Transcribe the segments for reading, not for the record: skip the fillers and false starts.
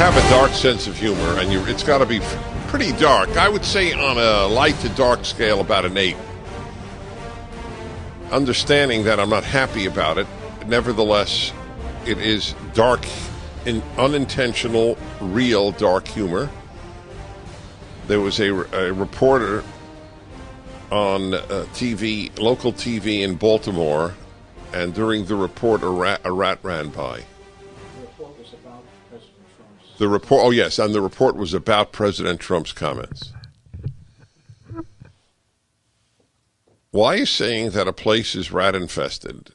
have a dark sense of humor, and it's got to be pretty dark. I would say on a light to dark scale, about an 8. Understanding that I'm not happy about it, nevertheless, it is dark, unintentional, real dark humor. There was a reporter on TV, local TV in Baltimore, and during the report, a rat ran by. The report, oh yes, and the report was about President Trump's comments. Why are you saying that a place is rat-infested?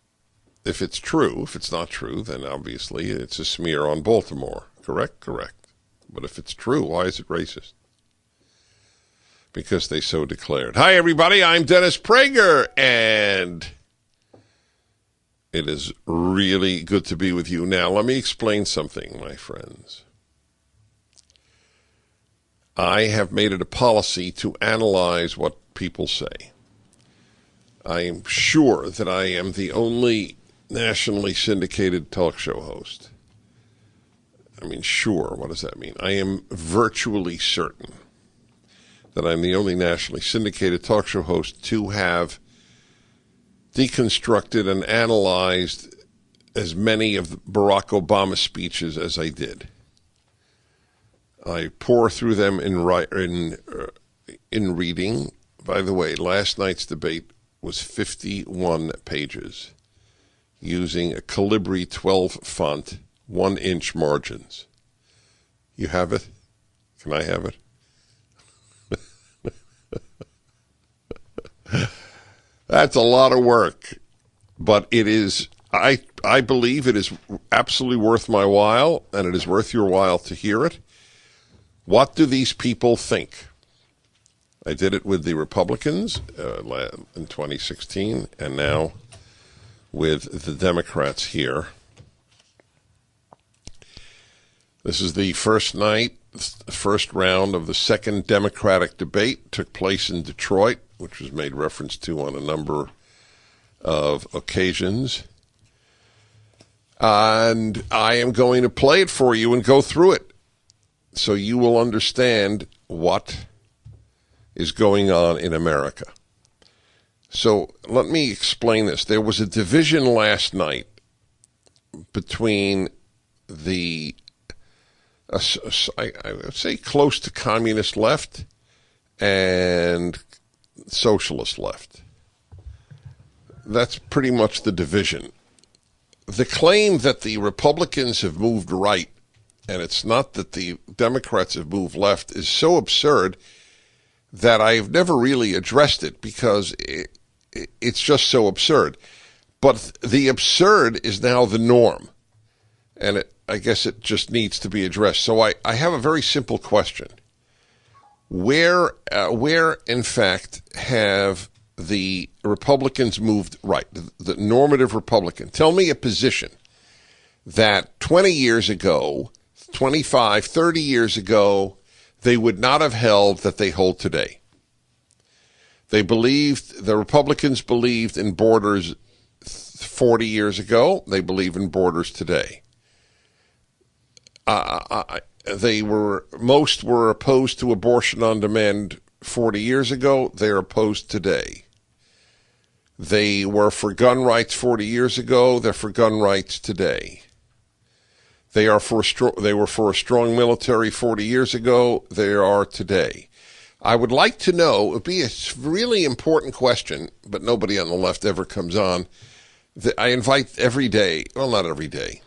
If it's true, if it's not true, then obviously it's a smear on Baltimore. Correct? Correct. But if it's true, why is it racist? Because they so declared. Hi, everybody, I'm Dennis Prager, and it is really good to be with you. Now, let me explain something, my friends. I have made it a policy to analyze what people say. I am sure that I am the only nationally syndicated talk show host. I mean, sure, what does that mean? I am virtually certain that I'm the only nationally syndicated talk show host to have deconstructed and analyzed as many of Barack Obama's speeches as I did. I pour through them in reading. By the way, last night's debate was 51 pages using a Calibri 12 font, 1-inch margins. You have it? Can I have it? That's a lot of work, but it is, I believe it is absolutely worth my while, and it is worth your while to hear it. What do these people think? I did it with the Republicans in 2016, and now with the Democrats here. This is the first night, first round of the second Democratic debate. It took place in Detroit, which was made reference to on a number of occasions. And I am going to play it for you and go through it, so you will understand what is going on in America. So let me explain this. There was a division last night between the, I would say, close to communist left and socialist left. That's pretty much the division. The claim that the Republicans have moved right and it's not that the Democrats have moved left is so absurd that I've never really addressed it because it's just so absurd. But the absurd is now the norm, and I guess it just needs to be addressed. So I have a very simple question. Where in fact, have the Republicans moved right, the normative Republican? Tell me a position that 20 years ago, 25, 30 years ago, they would not have held that they hold today. The Republicans believed in borders 40 years ago. They believe in borders today. Most were opposed to abortion on demand 40 years ago. They're opposed today. They were for gun rights 40 years ago. They're for gun rights today. They were for a strong military 40 years ago. They are today. I would like to know, it would be a really important question, but nobody on the left ever comes on. I invite every day, well, not every day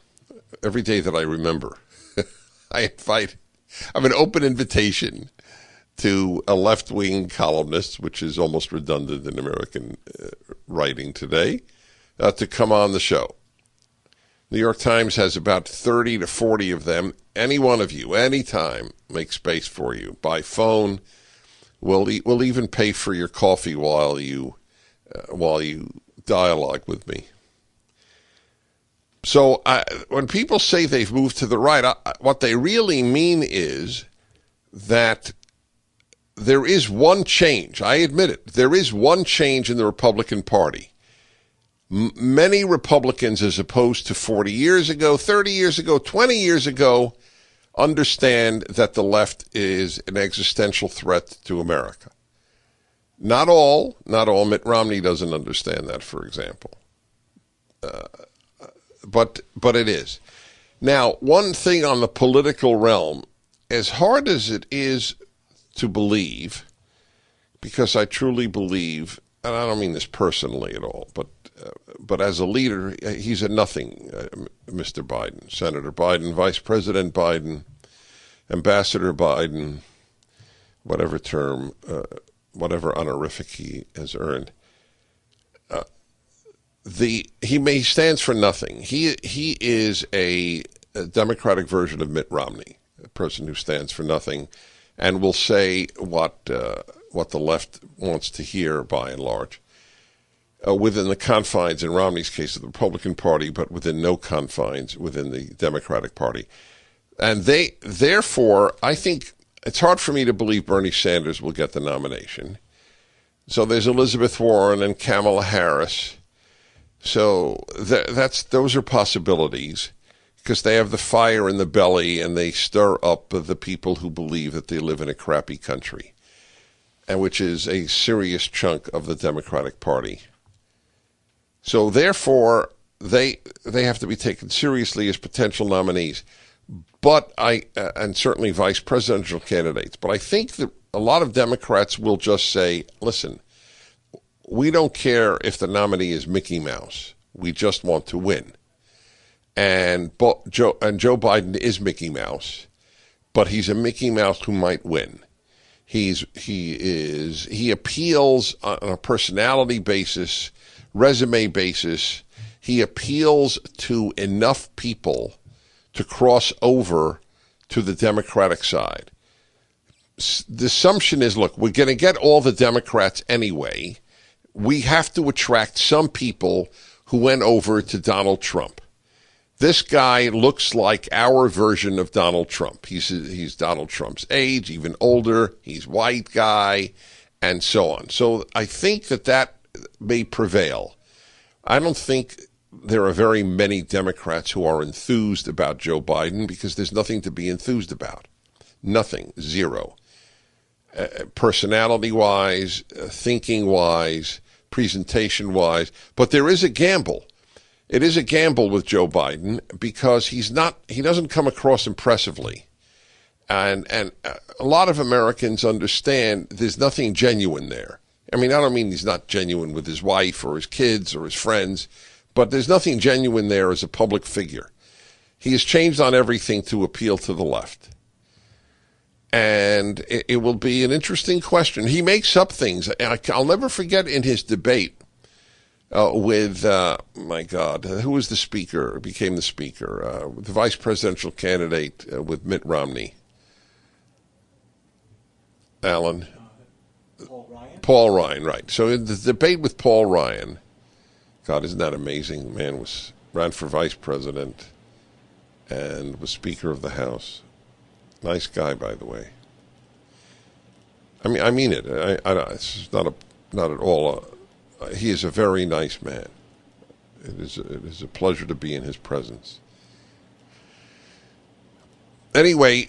that I remember, I have an open invitation to a left-wing columnist, which is almost redundant in American writing today, to come on the show. New York Times has about 30 to 40 of them. Any one of you, anytime, make space for you. By phone, we'll even pay for your coffee while you dialogue with me. So when people say they've moved to the right, what they really mean is that there is one change. I admit it. There is one change in the Republican Party. Many Republicans, as opposed to 40 years ago, 30 years ago, 20 years ago, understand that the left is an existential threat to America. Not all. Mitt Romney doesn't understand that, for example. But it is. Now, one thing on the political realm, as hard as it is to believe, because I truly believe, and I don't mean this personally at all, but as a leader, he's a nothing, Mr. Biden, Senator Biden, Vice President Biden, Ambassador Biden, whatever term, whatever honorific he has earned. He stands for nothing. He is a Democratic version of Mitt Romney, a person who stands for nothing, and will say what the left wants to hear by and large, within the confines, in Romney's case, of the Republican Party, but within no confines within the Democratic Party. And therefore, I think it's hard for me to believe Bernie Sanders will get the nomination. So there's Elizabeth Warren and Kamala Harris. So those are possibilities, because they have the fire in the belly and they stir up the people who believe that they live in a crappy country, and which is a serious chunk of the Democratic Party. So therefore, they have to be taken seriously as potential nominees, but and certainly vice presidential candidates. But I think that a lot of Democrats will just say, listen, we don't care if the nominee is Mickey Mouse. We just want to win. And Joe Biden is Mickey Mouse, but he's a Mickey Mouse who might win. He appeals on a personality basis, resume basis. He appeals to enough people to cross over to the Democratic side. The assumption is, look, we're going to get all the Democrats anyway. We have to attract some people who went over to Donald Trump. This guy looks like our version of Donald Trump. He's Donald Trump's age, even older. He's white guy, and so on. So I think that may prevail. I don't think there are very many Democrats who are enthused about Joe Biden, because there's nothing to be enthused about. Nothing. Zero. Personality-wise, thinking-wise, presentation-wise. But there is a gamble. It is a gamble with Joe Biden, because he doesn't come across impressively. And a lot of Americans understand there's nothing genuine there. I mean, I don't mean he's not genuine with his wife or his kids or his friends, but there's nothing genuine there as a public figure. He has changed on everything to appeal to the left. And it will be an interesting question. He makes up things. I'll never forget in his debate with, my God, who was the speaker, became the speaker, the vice presidential candidate with Mitt Romney. Alan? Paul Ryan, right. So in the debate with Paul Ryan, God, isn't that amazing? The man ran for vice president and was Speaker of the House. Nice guy, by the way. I mean it. It's not at all. He is a very nice man. It is a pleasure to be in his presence. Anyway,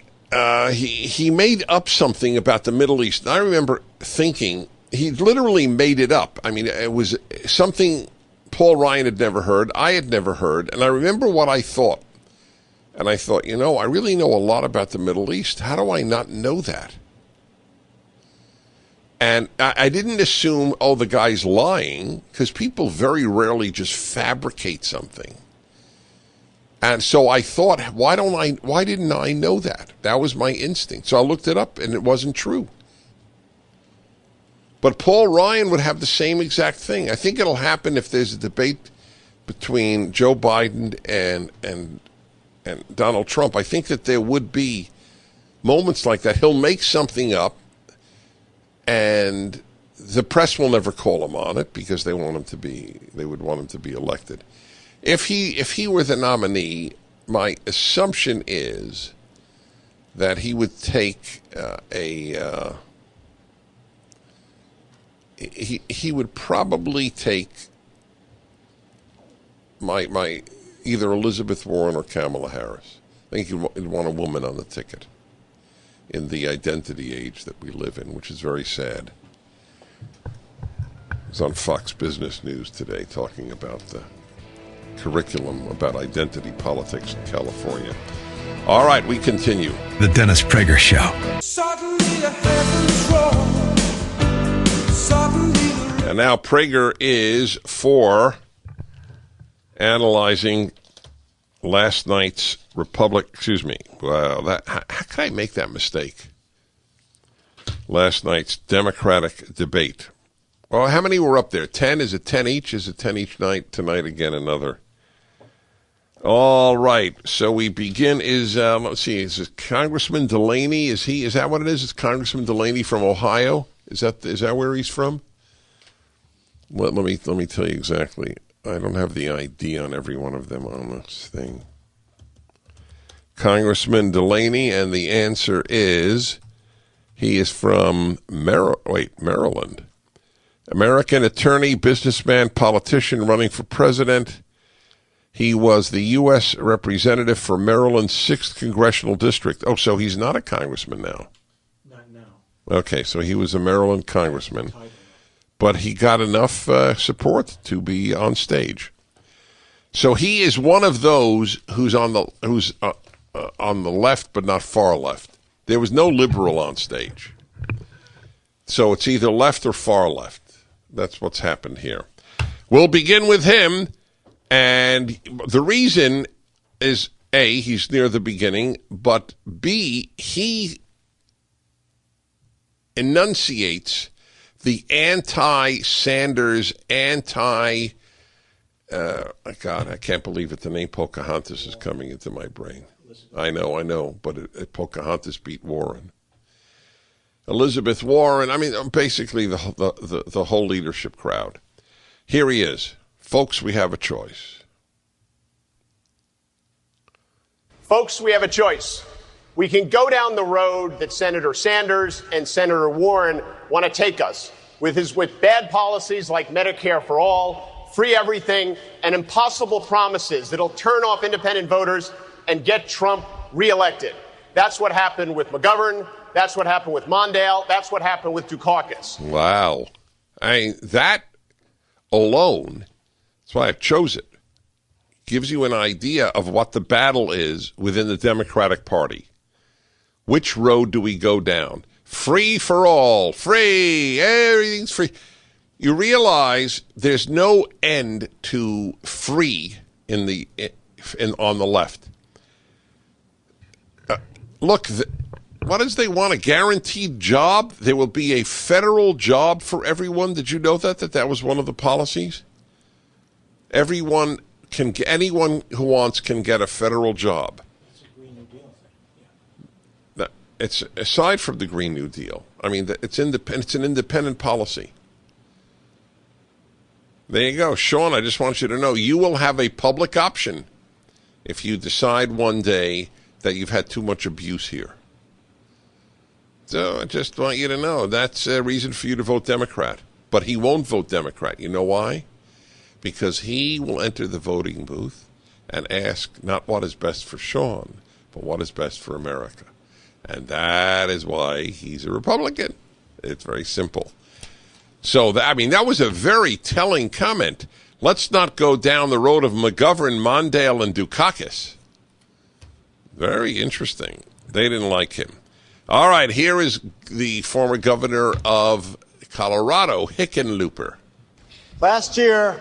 he made up something about the Middle East. And I remember thinking he literally made it up. I mean, it was something Paul Ryan had never heard, I had never heard, and I remember what I thought. And I thought, I really know a lot about the Middle East. How do I not know that? And I didn't assume, the guy's lying, because people very rarely just fabricate something. And so I thought, why didn't I know that? That was my instinct. So I looked it up, and it wasn't true. But Paul Ryan would have the same exact thing. I think it'll happen if there's a debate between Joe Biden and Donald Trump. I think that there would be moments like that. He'll make something up, and the press will never call him on it, because they would want him to be elected. If he were the nominee, my assumption is that he would take he would probably take my either Elizabeth Warren or Kamala Harris. I think you'd want a woman on the ticket in the identity age that we live in, which is very sad. I was on Fox Business News today talking about the curriculum about identity politics in California. All right, we continue. The Dennis Prager Show. And now Prager is for analyzing last night's how can I make that mistake? Last night's Democratic debate. Well, how many were up there? 10? Is it 10 each? Is it 10 each night? Tonight again, another. All right. So we begin let's see, is it Congressman Delaney? Is that what it is? It's Congressman Delaney from Ohio? Is that where he's from? Well, let me tell you exactly. I don't have the ID on every one of them on this thing. Congressman Delaney, and the answer is he is from Maryland. American attorney, businessman, politician running for president. He was the U.S. representative for Maryland's 6th Congressional District. Oh, so he's not a congressman now. Not now. Okay, so he was a Maryland congressman. But he got enough support to be on stage. So he is one of those who's on the left, but not far left. There was no liberal on stage. So it's either left or far left. That's what's happened here. We'll begin with him, and the reason is, A, he's near the beginning, but B, he enunciates the anti-Sanders, God, I can't believe it. The name Pocahontas is coming into my brain. I know, but Pocahontas beat Warren. Elizabeth Warren, I mean, basically the whole leadership crowd. Here he is. Folks, we have a choice. Folks, we have a choice. We can go down the road that Senator Sanders and Senator Warren want to take us, with bad policies like Medicare for all, free everything, and impossible promises that'll turn off independent voters and get Trump reelected. That's what happened with McGovern. That's what happened with Mondale. That's what happened with Dukakis. Wow. I mean, that alone, that's why I've chose it, gives you an idea of what the battle is within the Democratic Party. Which road do we go down? Free for all. Free. Everything's free. You realize there's no end to free on the left. Look, what does they want? A guaranteed job? There will be a federal job for everyone. Did you know that was one of the policies? Anyone who wants can get a federal job. It's a Green New Deal thing. Yeah. It's aside from the Green New Deal. I mean, it's an independent policy. There you go. Sean, I just want you to know, you will have a public option if you decide one day that you've had too much abuse here. So I just want you to know that's a reason for you to vote Democrat. But he won't vote Democrat. You know why? Because he will enter the voting booth and ask not what is best for Sean, but what is best for America. And that is why he's a Republican. It's very simple. So, that was a very telling comment. Let's not go down the road of McGovern, Mondale, and Dukakis. Very interesting. They didn't like him. All right, here is the former governor of Colorado, Hickenlooper. Last year,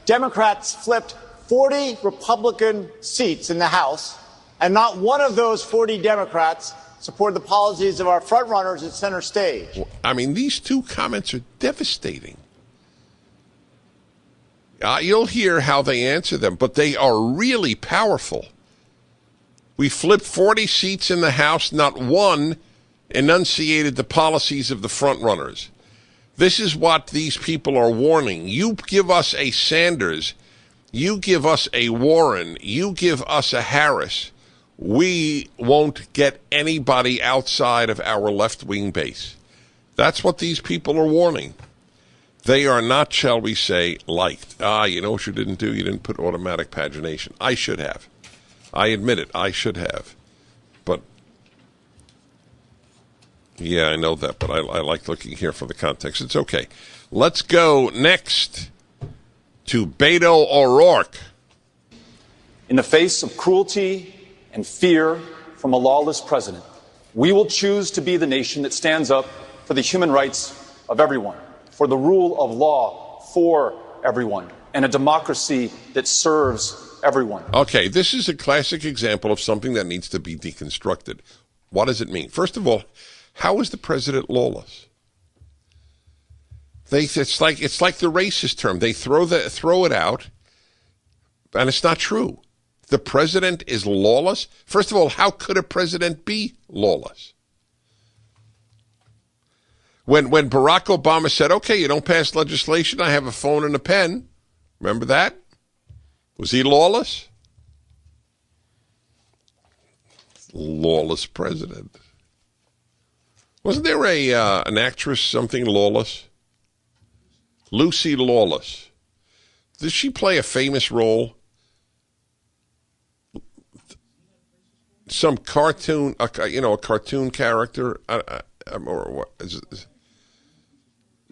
Democrats flipped 40 Republican seats in the House, and not one of those 40 Democrats supported the policies of our frontrunners at center stage. I mean, these two comments are devastating. You'll hear how they answer them, but they are really powerful. We flipped 40 seats in the House, not one enunciated the policies of the frontrunners. This is what these people are warning. You give us a Sanders, you give us a Warren, you give us a Harris, we won't get anybody outside of our left-wing base. That's what these people are warning. They are not, shall we say, liked. You know what you didn't do? You didn't put automatic pagination. I should have. I admit it. I should have. But, yeah, I know that, but I like looking here for the context. It's okay. Let's go next to Beto O'Rourke. In the face of cruelty and fear from a lawless president, we will choose to be the nation that stands up for the human rights of everyone, for the rule of law for everyone, and a democracy that serves everyone. Okay, this is a classic example of something that needs to be deconstructed. What does it mean? First of all, how is the president lawless? It's like the racist term. They throw it out, and it's not true. The president is lawless. First of all, how could a president be lawless? When Barack Obama said, "Okay, you don't pass legislation, I have a phone and a pen," remember that? Was he lawless? Lawless president. Wasn't there an actress, something Lawless? Lucy Lawless. Did she play a famous role? Some cartoon, a cartoon character, or what?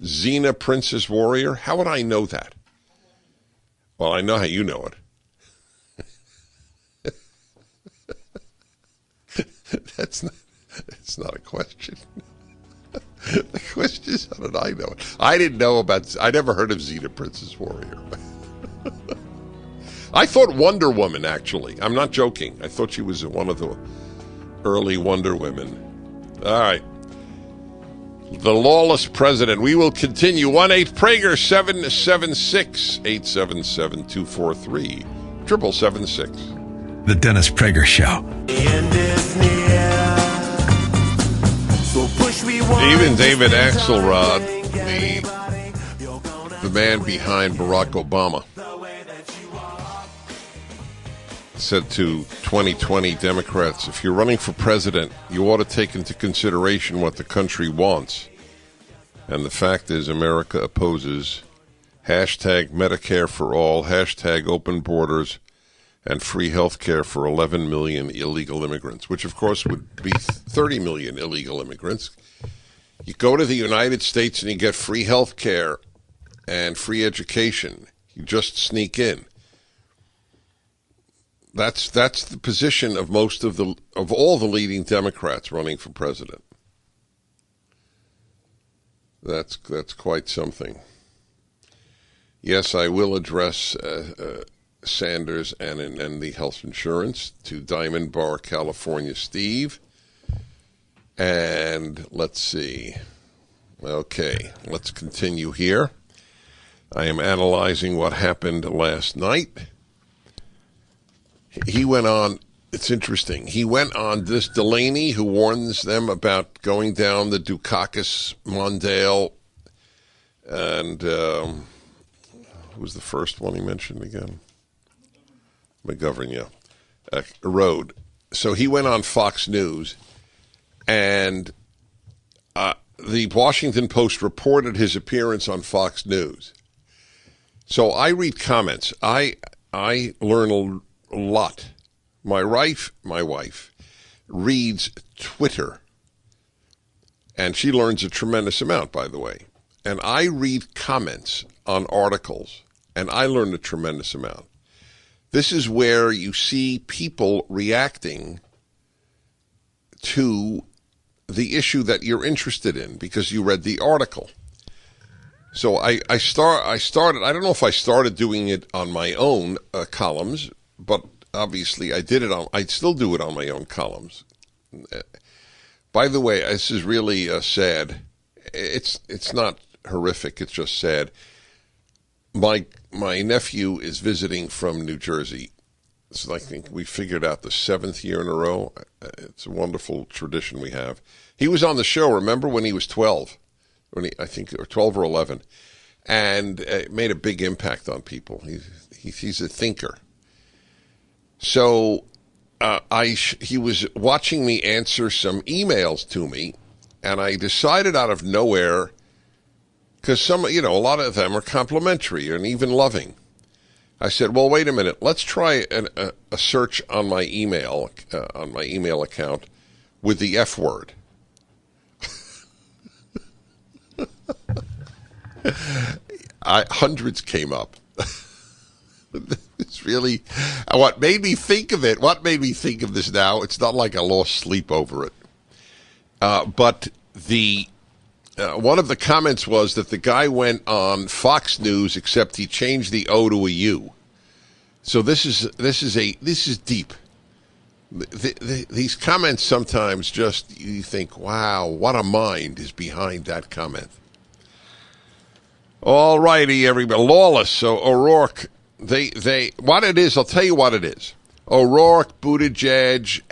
Xena, Princess Warrior. How would I know that? Well, I know how you know it. That's not a question. The question is, how did I know it? I never heard of Xena, Princess Warrior. I thought Wonder Woman, actually. I'm not joking. I thought she was one of the early Wonder Women. All right. The lawless president. We will continue. 1-8-PRAGER 776-877-243. 776. The Dennis Prager Show. Even David Axelrod, the man behind Barack Obama, said to 2020 Democrats, if you're running for president, you ought to take into consideration what the country wants. And the fact is, America opposes hashtag Medicare for all, hashtag open borders, and free health care for 11 million illegal immigrants, which, of course, would be 30 million illegal immigrants. You go to the United States and you get free health care and free education. You just sneak in. That's the position of most of all the leading Democrats running for president. That's quite something. Yes, I will address Sanders and the health insurance to Diamond Bar, California, Steve. And let's see. Okay, let's continue here. I am analyzing what happened last night. He went on, it's interesting, he went on this Delaney, who warns them about going down the Dukakis, Mondale, and who was the first one he mentioned again? McGovern, yeah. Road. So he went on Fox News, and the Washington Post reported his appearance on Fox News. So I read comments. I learn a lot. My wife reads Twitter, and she learns a tremendous amount, by the way. And I read comments on articles, and I learn a tremendous amount. This is where you see people reacting to the issue that you're interested in because you read the article. So I started, I don't know if I started doing it on my own columns, but obviously I still do it on my own columns. By the way, this is really sad. It's not horrific, it's just sad. My nephew is visiting from New Jersey. So I think we figured out the 7th year in a row. It's a wonderful tradition we have. He was on the show, remember, when he was 12, I think, or 12 or 11, and it made a big impact on people. He's a thinker. So he was watching me answer some emails to me, and I decided out of nowhere, because a lot of them are complimentary and even loving. I said, well, wait a minute. Let's try a search on my email account with the F word. Hundreds came up. It's really what made me think of it. What made me think of this now? It's not like I lost sleep over it. But one of the comments was that the guy went on Fox News, except he changed the O to a U. So this is deep. These comments sometimes just you think, wow, what a mind is behind that comment. All righty, everybody. Lawless. So O'Rourke, they what it is, I'll tell you what it is. O'Rourke, Buttigieg,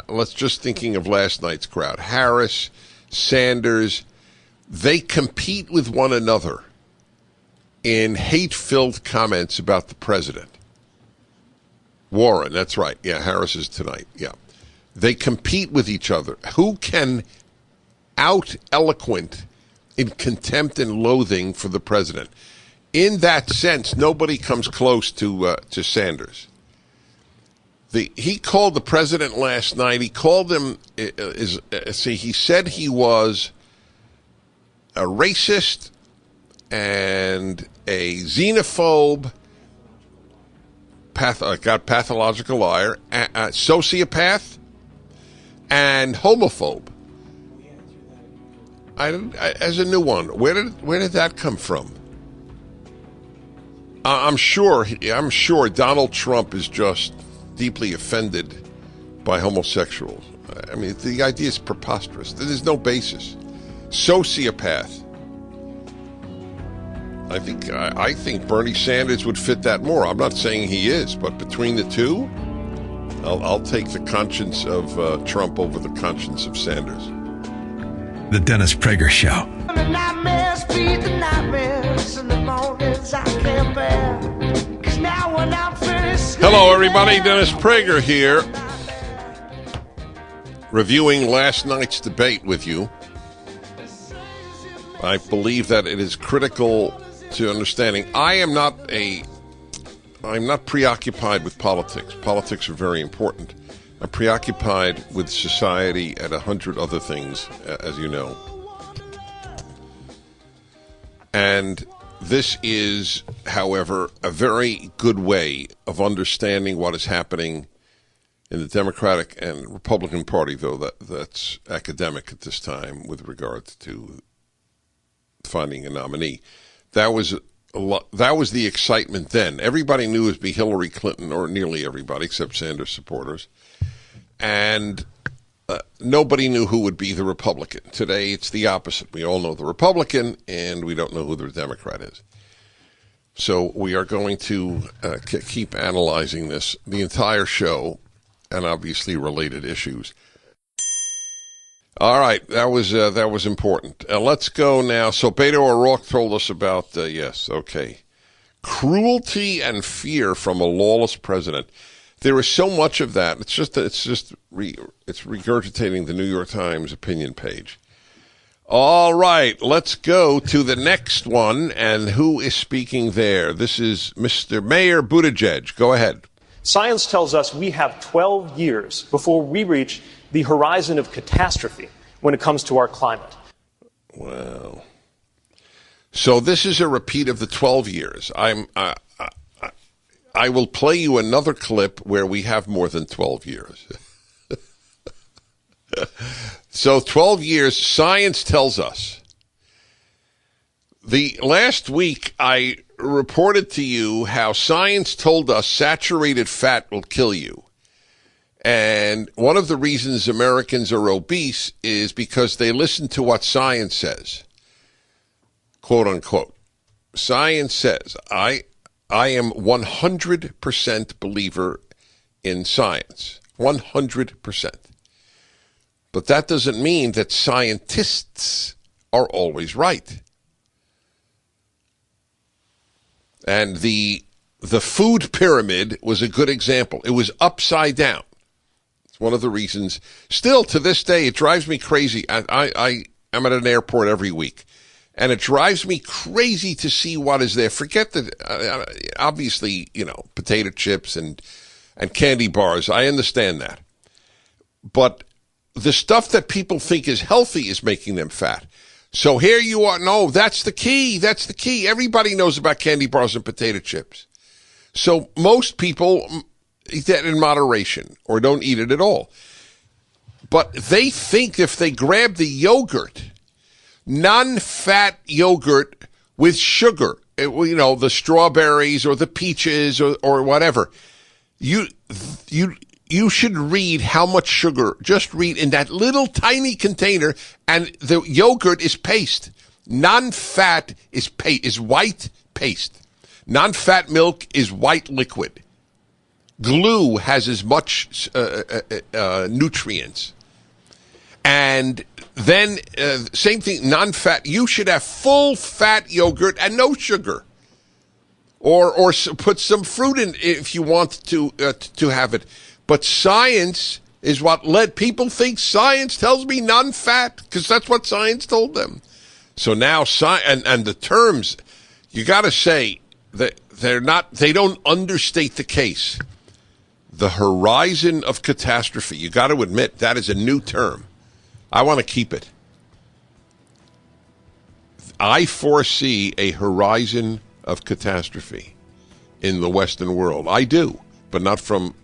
let's just thinking of last night's crowd. Harris, Sanders, they compete with one another in hate-filled comments about the president. Warren, that's right. Yeah, Harris is tonight. Yeah. They compete with each other. Who can out-eloquent in contempt and loathing for the president? In that sense, nobody comes close to Sanders. He called the president last night. He called him. He said he was a racist and a xenophobe, pathological liar, a sociopath, and homophobe. As a new one, where did that come from? I'm sure Donald Trump is just deeply offended by homosexuals. I mean, the idea is preposterous. There's no basis. Sociopath. I think Bernie Sanders would fit that more. I'm not saying he is, but between the two, I'll take the conscience of Trump over the conscience of Sanders. The Dennis Prager Show. Hello, everybody. Dennis Prager here, reviewing last night's debate with you. I believe that it is critical to understanding. I'm not preoccupied with politics. Politics are very important. I'm preoccupied with society and 100 other things, as you know. And this is, however, a very good way of understanding what is happening in the Democratic and Republican Party, though that's academic at this time with regard to finding a nominee. That was the excitement then. Everybody knew it would be Hillary Clinton, or nearly everybody, except Sanders supporters. And nobody knew who would be the Republican. Today, it's the opposite. We all know the Republican, and we don't know who the Democrat is. So we are going to keep analyzing this, the entire show, and obviously related issues. All right, that was important. Let's go now. So Beto O'Rourke told us about, cruelty and fear from a lawless president. There is so much of that. It's regurgitating the New York Times opinion page. All right, let's go to the next one. And who is speaking there? This is Mr. Mayor Buttigieg. Go ahead. Science tells us we have 12 years before we reach the horizon of catastrophe when it comes to our climate. Wow. So this is a repeat of the 12 years. I will play you another clip where we have more than 12 years. So 12 years, science tells us. The last week I reported to you how science told us saturated fat will kill you. And one of the reasons Americans are obese is because they listen to what science says. Quote unquote. Science says, I am 100% believer in science. 100%. But that doesn't mean that scientists are always right. And the food pyramid was a good example. It was upside down. It's one of the reasons. Still, to this day, it drives me crazy. I'm at an airport every week. And it drives me crazy to see what is there. Forget that, obviously, potato chips and candy bars. I understand that. But the stuff that people think is healthy is making them fat. So here you are. No, that's the key. That's the key. Everybody knows about candy bars and potato chips. So most people eat that in moderation or don't eat it at all. But they think if they grab the yogurt, non-fat yogurt with sugar, the strawberries or the peaches or whatever, you should read how much sugar. Just read in that little tiny container, and the yogurt is paste. Non-fat is white paste. Non-fat milk is white liquid. Glue has as much nutrients. And then, same thing, non-fat. You should have full-fat yogurt and no sugar. Or put some fruit in if you want to have it. But science is what led people think science tells me non-fat, because that's what science told them. So now, and the terms, you got to say that they don't understate the case. The horizon of catastrophe, you got to admit, that is a new term. I want to keep it. I foresee a horizon of catastrophe in the Western world. I do, but not from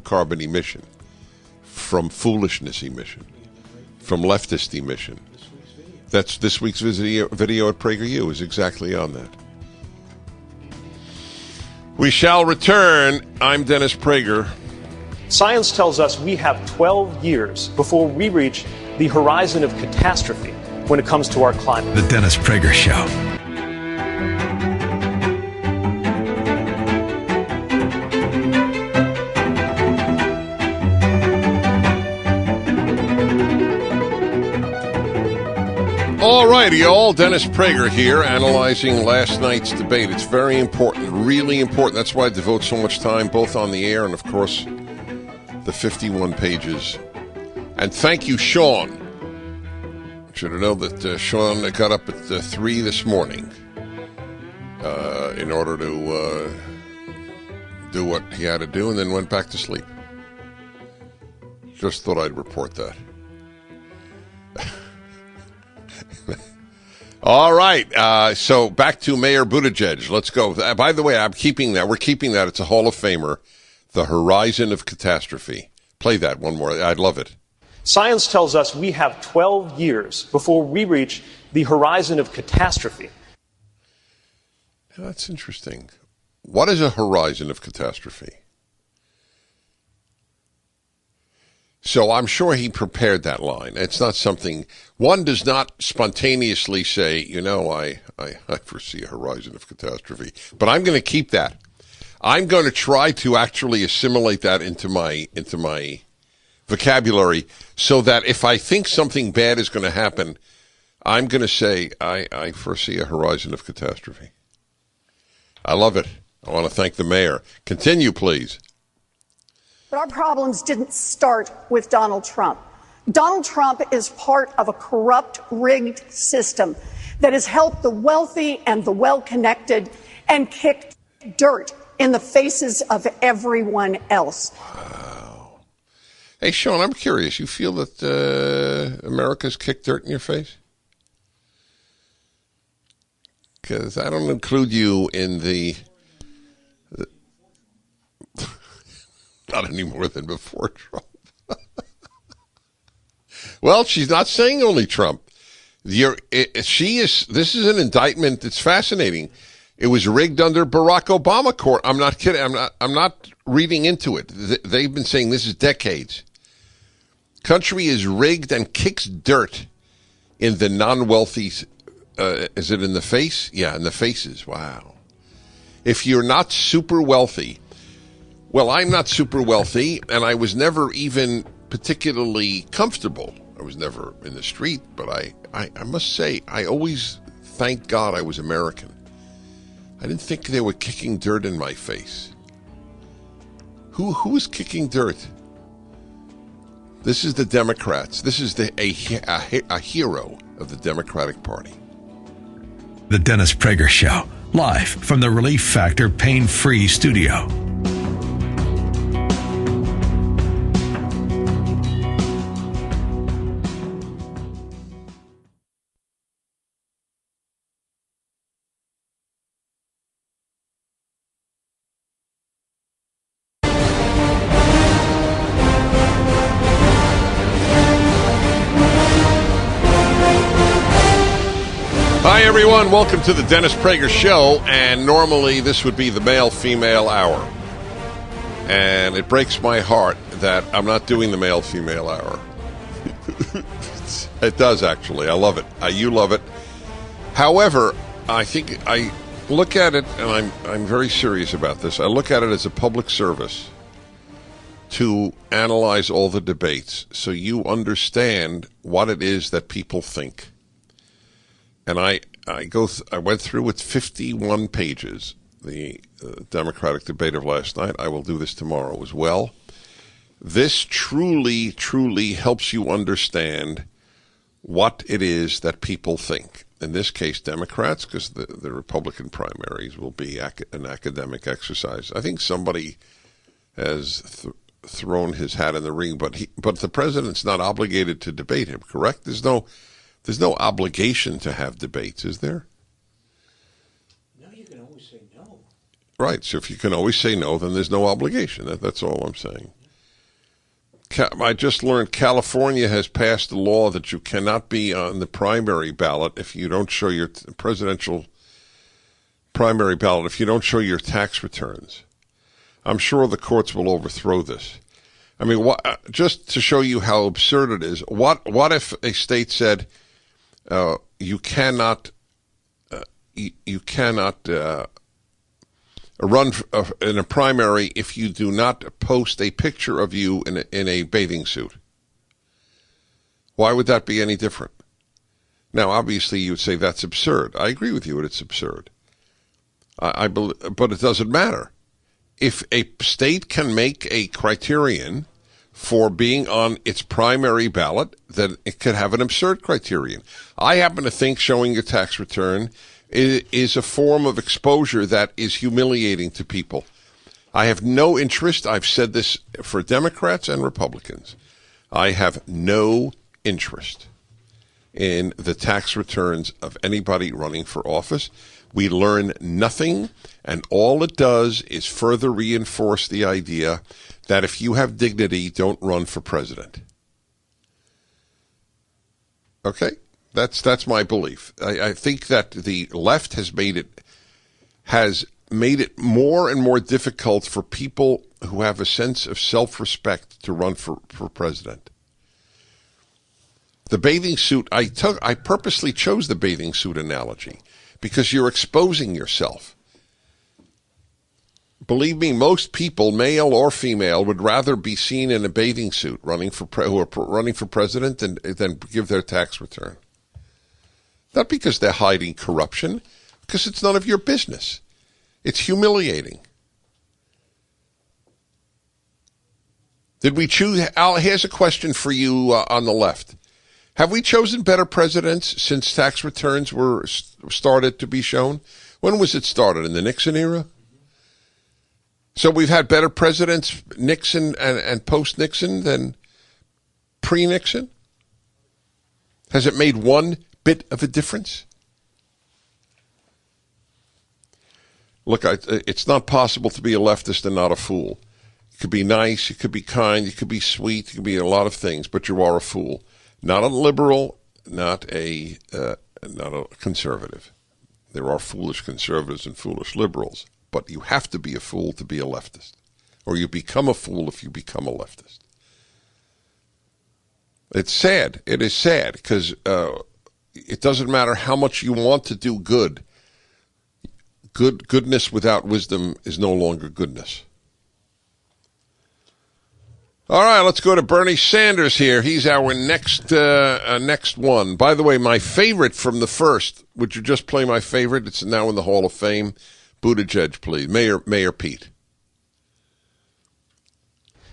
carbon emission, from foolishness emission, from leftist emission. That's this week's video at PragerU is exactly on that. We shall return. I'm Dennis Prager. Science tells us we have 12 years before we reach the horizon of catastrophe when it comes to our climate. The Dennis Prager Show. All righty, all. Dennis Prager here, analyzing last night's debate. It's very important, really important. That's why I devote so much time, both on the air and, of course, the 51 pages. And thank you, Sean. Should have known that Sean got up at 3 this morning in order to do what he had to do and then went back to sleep. Just thought I'd report that. All right, so back to Mayor Buttigieg. Let's go. By the way, I'm keeping that. We're keeping that. It's a Hall of Famer. The horizon of catastrophe. Play that one more. I'd love it. Science tells us we have 12 years before we reach the horizon of catastrophe. That's interesting. What is a horizon of catastrophe? So I'm sure he prepared that line. It's not something, one does not spontaneously say, I foresee a horizon of catastrophe. But I'm going to keep that. I'm going to try to actually assimilate that into my vocabulary so that if I think something bad is going to happen, I'm going to say, I foresee a horizon of catastrophe. I love it. I want to thank the mayor. Continue, please. But our problems didn't start with Donald Trump. Donald Trump is part of a corrupt, rigged system that has helped the wealthy and the well-connected and kicked dirt in the faces of everyone else. Wow. Hey, Sean, I'm curious. You feel that America's kicked dirt in your face? Because I don't include you in the not any more than before Trump. Well, she's not saying only Trump. This is an indictment. It's fascinating. It was rigged under Barack Obama court. I'm not kidding. I'm not reading into it. They've been saying this is decades. Country is rigged and kicks dirt in the non-wealthy. Is it in the face? Yeah, in the faces. Wow. If you're not super wealthy, well, I'm not super wealthy, and I was never even particularly comfortable. I was never in the street, but I must say, I always thank God I was American. I didn't think they were kicking dirt in my face. Who is kicking dirt? This is the Democrats. This is a hero of the Democratic Party. The Dennis Prager Show, live from the Relief Factor Pain-Free Studio. Hi, everyone. Welcome to the Dennis Prager Show. And normally this would be the male-female hour. And it breaks my heart that I'm not doing the male-female hour. It does, actually. I love it. You love it. However, I think I look at it, and I'm very serious about this. I look at it as a public service to analyze all the debates so you understand what it is that people think. And I went through with 51 pages, the Democratic debate of last night. I will do this tomorrow as well. This truly, truly helps you understand what it is that people think. In this case, Democrats, because the Republican primaries will be an academic exercise. I think somebody has thrown his hat in the ring, but the president's not obligated to debate him, correct? There's no obligation to have debates, is there? No, you can always say no. Right. So if you can always say no, then there's no obligation. That's all I'm saying. I just learned California has passed a law that you cannot be on the primary ballot if you don't show your presidential primary ballot, if you don't show your tax returns. I'm sure the courts will overthrow this. I mean, just to show you how absurd it is, what if a state said, you cannot run in a primary if you do not post a picture of you in a bathing suit? Why would that be any different? Now, obviously, you would say that's absurd. I agree with you that it's absurd. But it doesn't matter. If a state can make a criterion for being on its primary ballot, then it could have an absurd criterion. I happen to think showing your tax return is a form of exposure that is humiliating to people. I have no interest. I've said this for Democrats and Republicans. I have no interest in the tax returns of anybody running for office. We learn nothing, and all it does is further reinforce the idea that if you have dignity, don't run for president. Okay? That's my belief. I think that the left has made it more and more difficult for people who have a sense of self-respect to run for president. The bathing suit, I purposely chose the bathing suit analogy because you're exposing yourself. Believe me, most people, male or female, would rather be seen in a bathing suit running for president than give their tax return. Not because they're hiding corruption, because it's none of your business. It's humiliating. Did we choose? Al, here's a question for you on the left. Have we chosen better presidents since tax returns were started to be shown? When was it started? In the Nixon era? So we've had better presidents, Nixon and post-Nixon, than pre-Nixon? Has it made one bit of a difference? Look, it's not possible to be a leftist and not a fool. You could be nice, you could be kind, you could be sweet, you could be a lot of things, but you are a fool. Not a liberal, not a conservative. There are foolish conservatives and foolish liberals. But you have to be a fool to be a leftist. Or you become a fool if you become a leftist. It's sad. It is sad because it doesn't matter how much you want to do good. Goodness without wisdom is no longer goodness. All right, let's go to Bernie Sanders here. He's our next one. By the way, my favorite from the first, would you just play my favorite? It's now in the Hall of Fame. Buttigieg, please. Mayor Pete.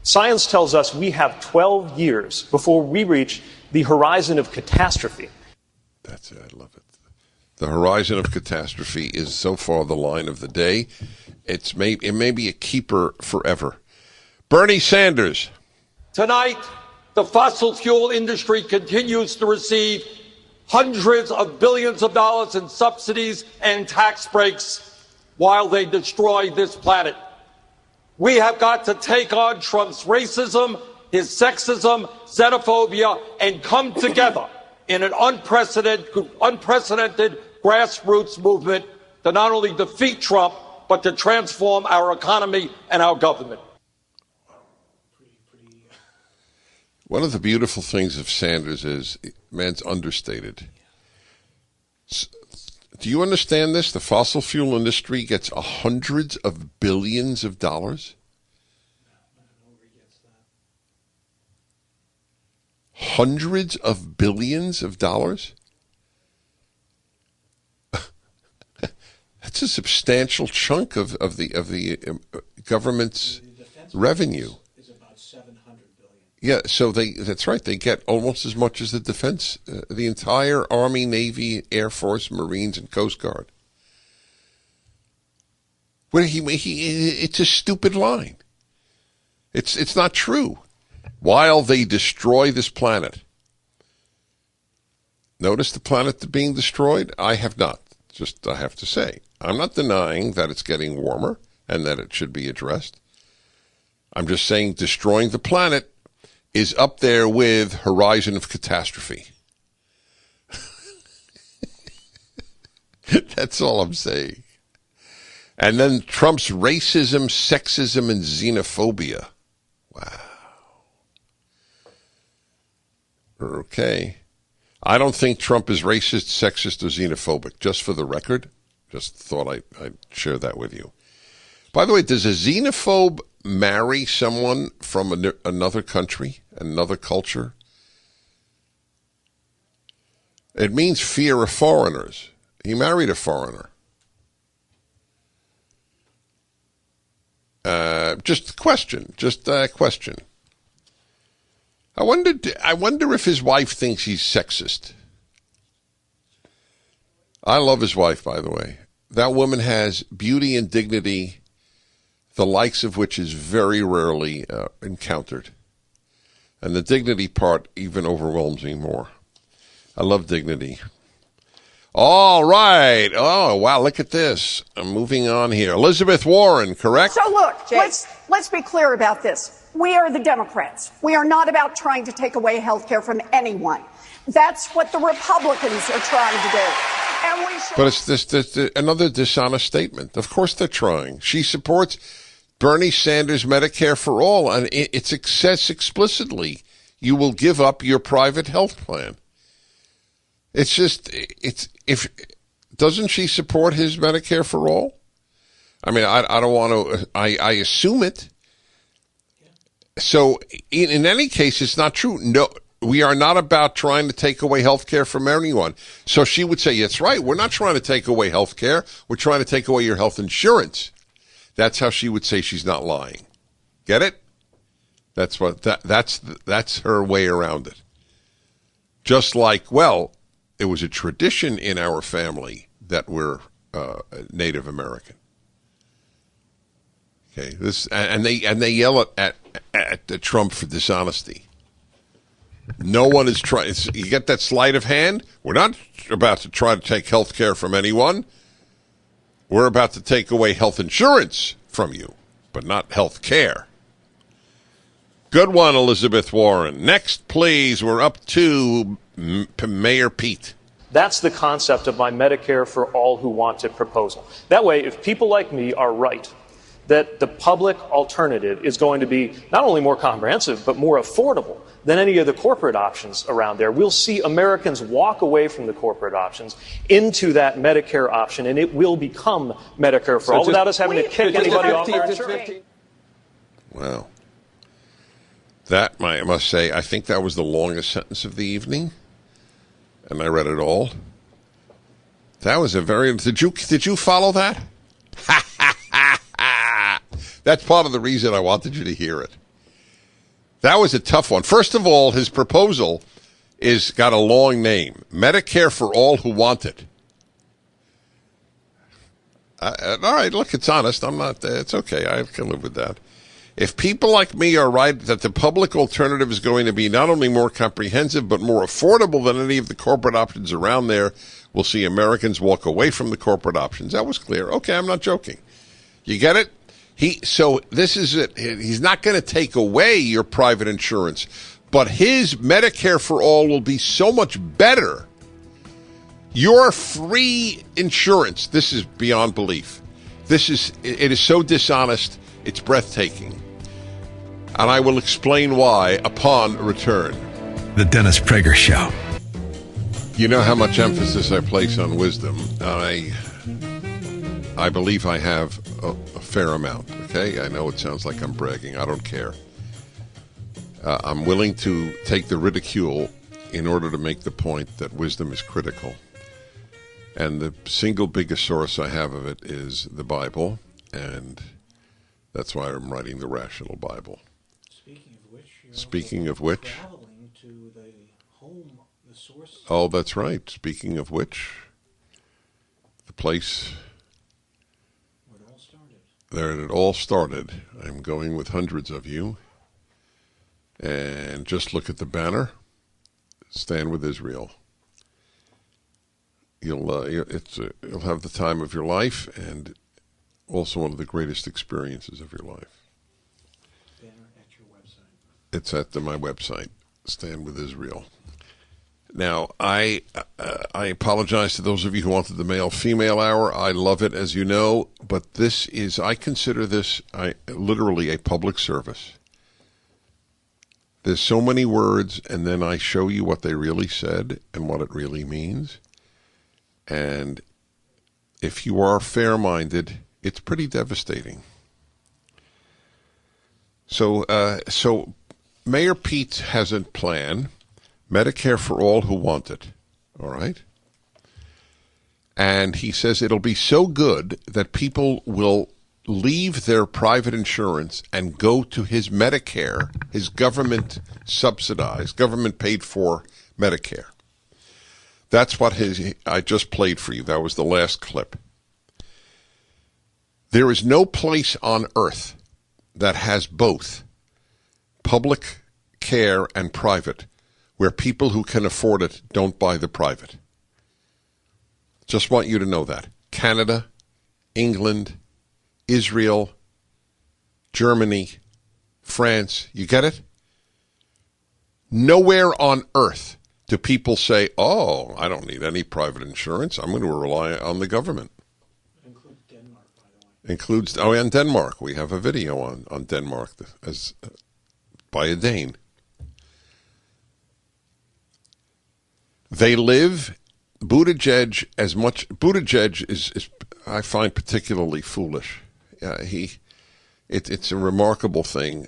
Science tells us we have 12 years before we reach the horizon of catastrophe. That's it. I love it. The horizon of catastrophe is so far the line of the day. It may be a keeper forever. Bernie Sanders. Tonight, the fossil fuel industry continues to receive hundreds of billions of dollars in subsidies and tax breaks while they destroy this planet. We have got to take on Trump's racism, his sexism, xenophobia, and come together in an unprecedented grassroots movement to not only defeat Trump, but to transform our economy and our government. One of the beautiful things of Sanders is, man's understated. Do you understand this? The fossil fuel industry gets hundreds of billions of dollars. Hundreds of billions of dollars? That's a substantial chunk of the government's revenue. Is about $700 billion. Yeah, so that's right. They get almost as much as the defense, the entire Army, Navy, Air Force, Marines, and Coast Guard. It's a stupid line. It's not true. While they destroy this planet. Notice the planet being destroyed? I have not. Just, I have to say. I'm not denying that it's getting warmer and that it should be addressed. I'm just saying destroying the planet is up there with horizon of catastrophe. That's all I'm saying. And then Trump's racism, sexism, and xenophobia. Wow. Okay. I don't think Trump is racist, sexist, or xenophobic, just for the record. Just thought I'd share that with you. By the way, does a xenophobe marry someone from another country, another culture? It means fear of foreigners. He married a foreigner. Just a question. I wonder if his wife thinks he's sexist. I love his wife, by the way. That woman has beauty and dignity, the likes of which is very rarely encountered. And the dignity part even overwhelms me more. I love dignity. All right. Oh, wow, look at this. I'm moving on here. Elizabeth Warren, correct? So look, let's be clear about this. We are the Democrats. We are not about trying to take away health care from anyone. That's what the Republicans are trying to do. And we should... But it's this another dishonest statement. Of course they're trying. She supports Bernie Sanders' Medicare for All, and it says explicitly, you will give up your private health plan. Doesn't she support his Medicare for All? I mean, I don't want to, I assume it. So in any case, it's not true. No, we are not about trying to take away health care from anyone. So she would say, that's right. We're not trying to take away health care. We're trying to take away your health insurance. That's how she would say she's not lying. Get it? That's her way around it. Just like, well, it was a tradition in our family that we're Native American. Okay, and they yell at Trump for dishonesty. No one is trying. You get that sleight of hand? We're not about to try to take health care from anyone. We're about to take away health insurance from you, but not health care. Good one, Elizabeth Warren. Next, please, we're up to Mayor Pete. That's the concept of my Medicare for All Who Want It proposal. That way, if people like me are right, that the public alternative is going to be not only more comprehensive, but more affordable than any of the corporate options around there. We'll see Americans walk away from the corporate options into that Medicare option, and it will become Medicare for all without us having to kick anybody off our insurance. Wow. That, I must say, I think that was the longest sentence of the evening, and I read it all. That was a very... Did you follow that? That's part of the reason I wanted you to hear it. That was a tough one. First of all, his proposal is got a long name. Medicare for All Who Want It. All right, look, it's honest. I'm not. It's okay. I can live with that. If people like me are right that the public alternative is going to be not only more comprehensive but more affordable than any of the corporate options around there, we'll see Americans walk away from the corporate options. That was clear. Okay, I'm not joking. You get it? So this is it. He's not going to take away your private insurance, but his Medicare for all will be so much better. Your free insurance, this is beyond belief. It is so dishonest, it's breathtaking. And I will explain why upon return. The Dennis Prager Show. You know how much emphasis I place on wisdom. I believe I have a fair amount, okay? I know it sounds like I'm bragging. I don't care. I'm willing to take the ridicule in order to make the point that wisdom is critical. And the single biggest source I have of it is the Bible, and that's why I'm writing the Rational Bible. Speaking of which, traveling to the home, the source. Oh, that's right. Speaking of which, the place where it all started. There it all started. I'm going with hundreds of you, and just look at the banner. Stand with Israel. You'll have the time of your life, and also one of the greatest experiences of your life. It's at my website, Stand With Israel. Now, I apologize to those of you who wanted the male-female hour. I love it, as you know, but I consider this literally a public service. There's so many words, and then I show you what they really said and what it really means. And if you are fair-minded, it's pretty devastating. So Mayor Pete has a plan, Medicare for all who want it, all right? And he says it'll be so good that people will leave their private insurance and go to his Medicare, his government-subsidized, government-paid-for Medicare. That's what I just played for you. That was the last clip. There is no place on earth that has both public care and private where people who can afford it don't buy the private. Just want you to know that. Canada, England, Israel, Germany, France, you get it? Nowhere on earth do people say, oh, I don't need any private insurance. I'm going to rely on the government. Includes Denmark, by the way. And Denmark. We have a video on Denmark by a Dane. They live, Buttigieg is I find particularly foolish. It's a remarkable thing.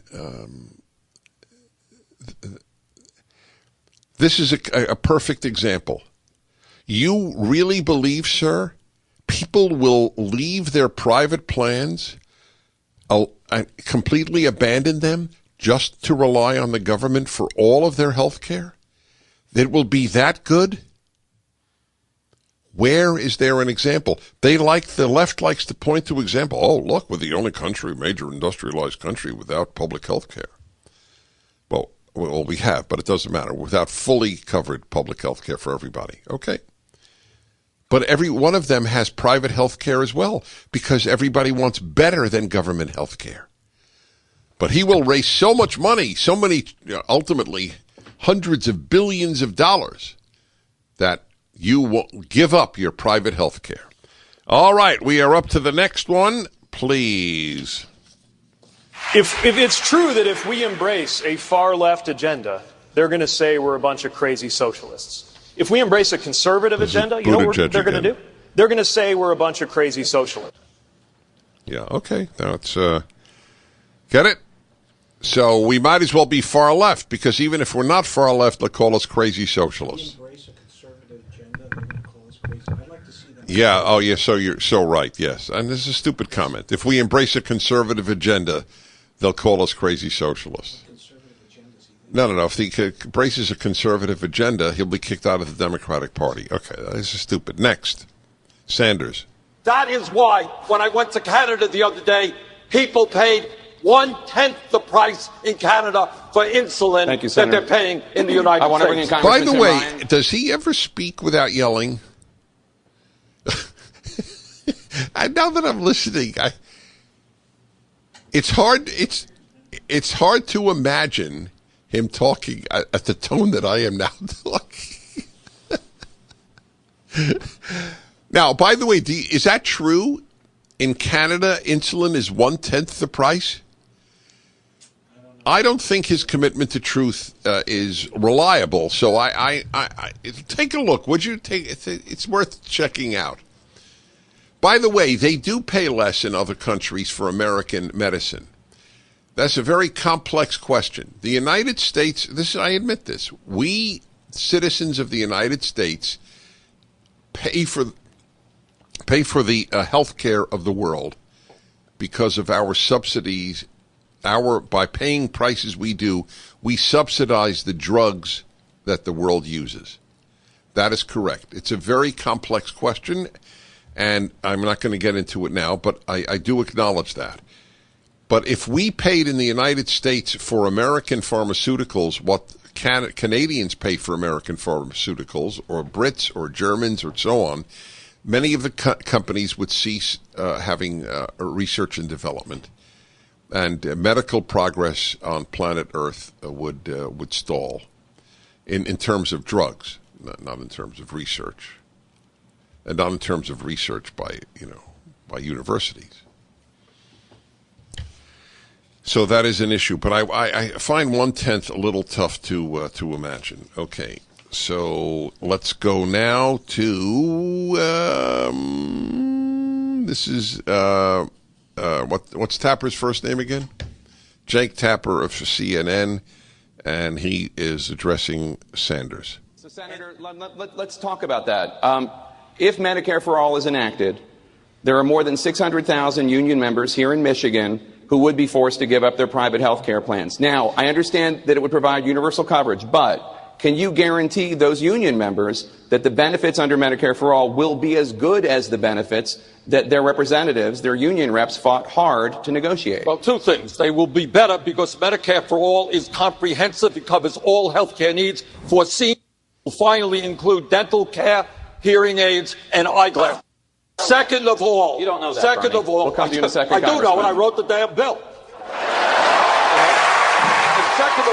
This is a perfect example. You really believe, sir, people will leave their private plans, completely abandon them, just to rely on the government for all of their health care? It will be that good? Where is there an example? The left likes to point to example. Oh, look, we're the only major industrialized country without public health care. Well, we have, but it doesn't matter. Without fully covered public health care for everybody. Okay. But every one of them has private health care as well, because everybody wants better than government health care. But he will raise so much money, ultimately hundreds of billions of dollars, that you will give up your private health care. All right, we are up to the next one. Please. If it's true that if we embrace a far-left agenda, they're going to say we're a bunch of crazy socialists. If we embrace a conservative agenda, you know what they're going to do? They're going to say we're a bunch of crazy socialists. Yeah, okay. Now it's, get it? So we might as well be far left, because even if we're not far left, they'll call us crazy socialists. If we embrace a conservative agenda, they're going to call us crazy. I'd like to see them. Yeah, oh yeah, so you're so right, yes. And this is a stupid comment. If we embrace a conservative agenda, they'll call us crazy socialists. No. If he embraces a conservative agenda, he'll be kicked out of the Democratic Party. Okay, this is stupid. Next, Sanders. That is why, when I went to Canada the other day, people paid 1/10 the price in Canada for insulin that they're paying in the United States. By the way, does he ever speak without yelling? Now that I'm listening, it's hard to imagine him talking at the tone that I am now talking. Now, by the way, is that true? In Canada, insulin is 1/10 the price? I don't think his commitment to truth is reliable. So I take a look. Would you take? It's worth checking out. By the way, they do pay less in other countries for American medicine. That's a very complex question. The United States, I admit this, we citizens of the United States pay for the health care of the world because of our subsidies. By paying prices we do, we subsidize the drugs that the world uses. That is correct. It's a very complex question, and I'm not going to get into it now, but I do acknowledge that. But if we paid in the United States for American pharmaceuticals what Canadians pay for American pharmaceuticals, or Brits or Germans or so on, many of the companies would cease having research and development, and medical progress on planet Earth would stall in terms of drugs, not in terms of research, and not in terms of research by universities. So that is an issue, but I find 1/10 a little tough to imagine. Okay, so let's go now to this is what's Tapper's first name again? Jake Tapper of CNN, and he is addressing Sanders. So, Senator, let's talk about that. If Medicare for All is enacted, there are more than 600,000 union members here in Michigan who would be forced to give up their private health care plans. Now, I understand that it would provide universal coverage, but can you guarantee those union members that the benefits under Medicare for All will be as good as the benefits that their representatives, their union reps, fought hard to negotiate? Well, two things. They will be better because Medicare for All is comprehensive. It covers all health care needs. For seniors, will finally include dental care, hearing aids, and eyeglasses. Second of all, you don't know that, second Bernie. of all, We'll come to you in a second, I do know, and I wrote the damn bill. Second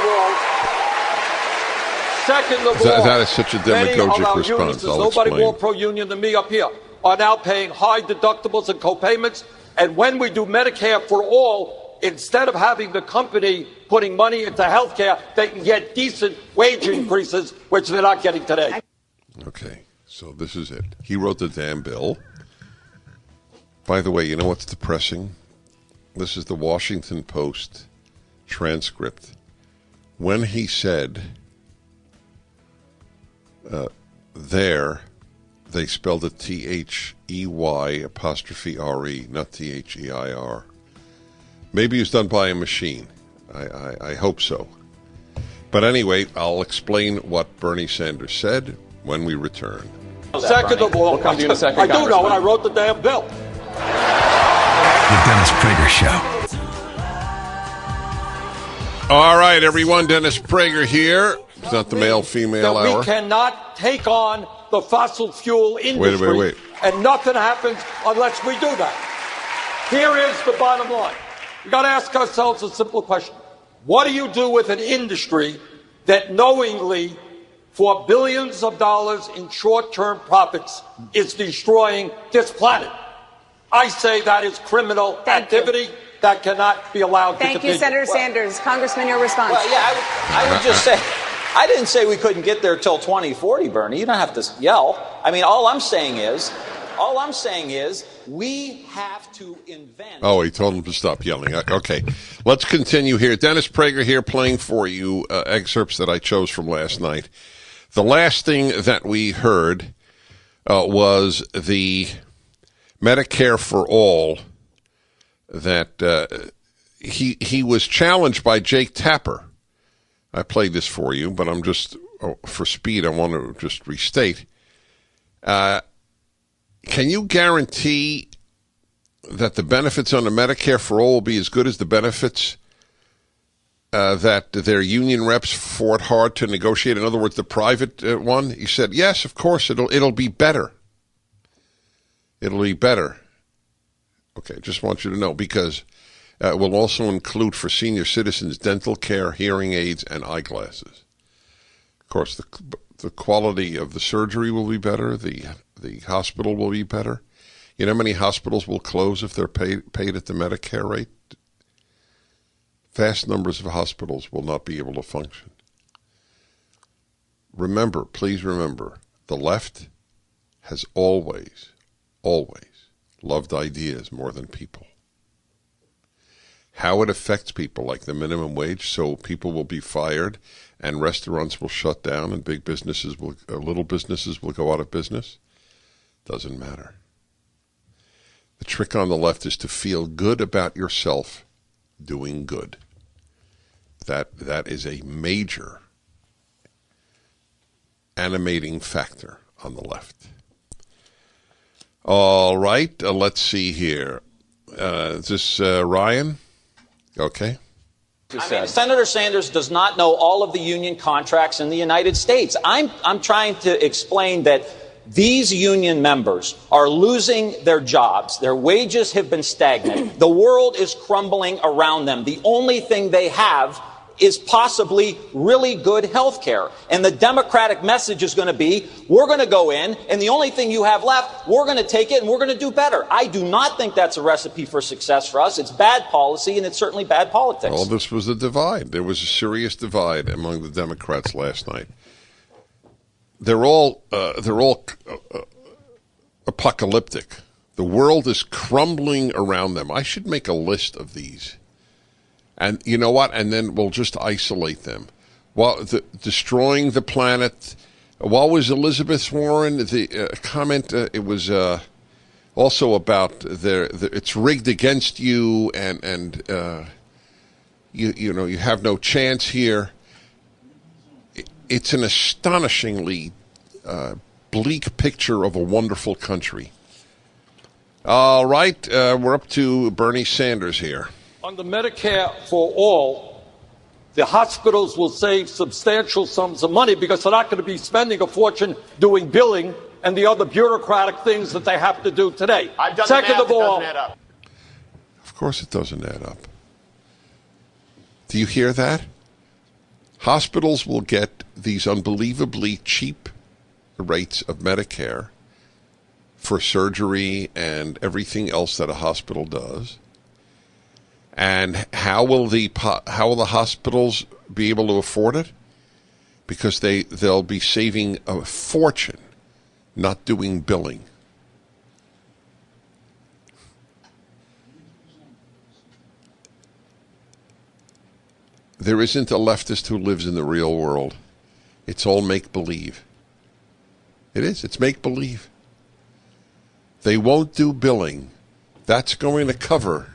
of all, that is such a demagogic response. There's nobody more pro-union than me up here, are now paying high deductibles and co-payments. And when we do Medicare for All, instead of having the company putting money into health care, they can get decent wage increases, which they're not getting today. Okay, so this is it. He wrote the damn bill. By the way, you know what's depressing? This is the Washington Post transcript. When he said there, they spelled it THEY', not THEIR. Maybe it was done by a machine. I hope so. But anyway, I'll explain what Bernie Sanders said when we return. Second of all, we'll come to you in a second, I do know, and I wrote the damn bill. The Dennis Prager Show. All right, everyone. Dennis Prager here. It's not the male-female hour. We cannot take on the fossil fuel industry. Wait. And nothing happens unless we do that. Here is the bottom line. We've got to ask ourselves a simple question. What do you do with an industry that knowingly, for billions of dollars in short-term profits, is destroying this planet? I say that is criminal activity that cannot be allowed to continue. Thank you, Senator Sanders. Congressman, your response. Well, yeah, I would just say, I didn't say we couldn't get there till 2040, Bernie. You don't have to yell. I mean, all I'm saying is we have to invent. Oh, he told him to stop yelling. Okay, let's continue here. Dennis Prager here, playing for you excerpts that I chose from last night. The last thing that we heard was the Medicare for All, that he was challenged by Jake Tapper. I played this for you, but I'm just, for speed, I want to just restate. Can you guarantee that the benefits under Medicare for all will be as good as the benefits that their union reps fought hard to negotiate? In other words, the private one? He said, yes, of course, it'll be better. It'll be better. Okay, just want you to know, because it will also include for senior citizens dental care, hearing aids, and eyeglasses. Of course, the quality of the surgery will be better. The hospital will be better. You know how many hospitals will close if they're paid at the Medicare rate? Vast numbers of hospitals will not be able to function. Remember, please remember, the left has always loved ideas more than people. How it affects people, like the minimum wage, so people will be fired and restaurants will shut down and big businesses little businesses will go out of business, doesn't matter. The trick on the left is to feel good about yourself doing good. That is a major animating factor on the left. All right, let's see here. Is this Ryan? Okay. Senator Sanders does not know all of the union contracts in the United States. I'm trying to explain that these union members are losing their jobs. Their wages have been stagnant. The world is crumbling around them. The only thing they have is possibly really good health care. And the Democratic message is going to be, we're going to go in, and the only thing you have left, we're going to take it and we're going to do better. I do not think that's a recipe for success for us. It's bad policy, and it's certainly bad politics. Well, this was a divide. There was a serious divide among the Democrats last night. They're all apocalyptic. The world is crumbling around them. I should make a list of these. And you know what? And then we'll just isolate them. Well, destroying the planet. What was Elizabeth Warren? The comment, it was also about it's rigged against you, and you have no chance here. It's an astonishingly bleak picture of a wonderful country. All right, we're up to Bernie Sanders here. Under Medicare for all, the hospitals will save substantial sums of money because they're not going to be spending a fortune doing billing and the other bureaucratic things that they have to do today. I've done Second the math, of all, it doesn't add up. Of course it doesn't add up. Do you hear that? Hospitals will get these unbelievably cheap rates of Medicare for surgery and everything else that a hospital does. And how will the hospitals be able to afford it? Because they'll be saving a fortune not doing billing. There isn't a leftist who lives in the real world. It's all make-believe. It is. It's make-believe. They won't do billing. That's going to cover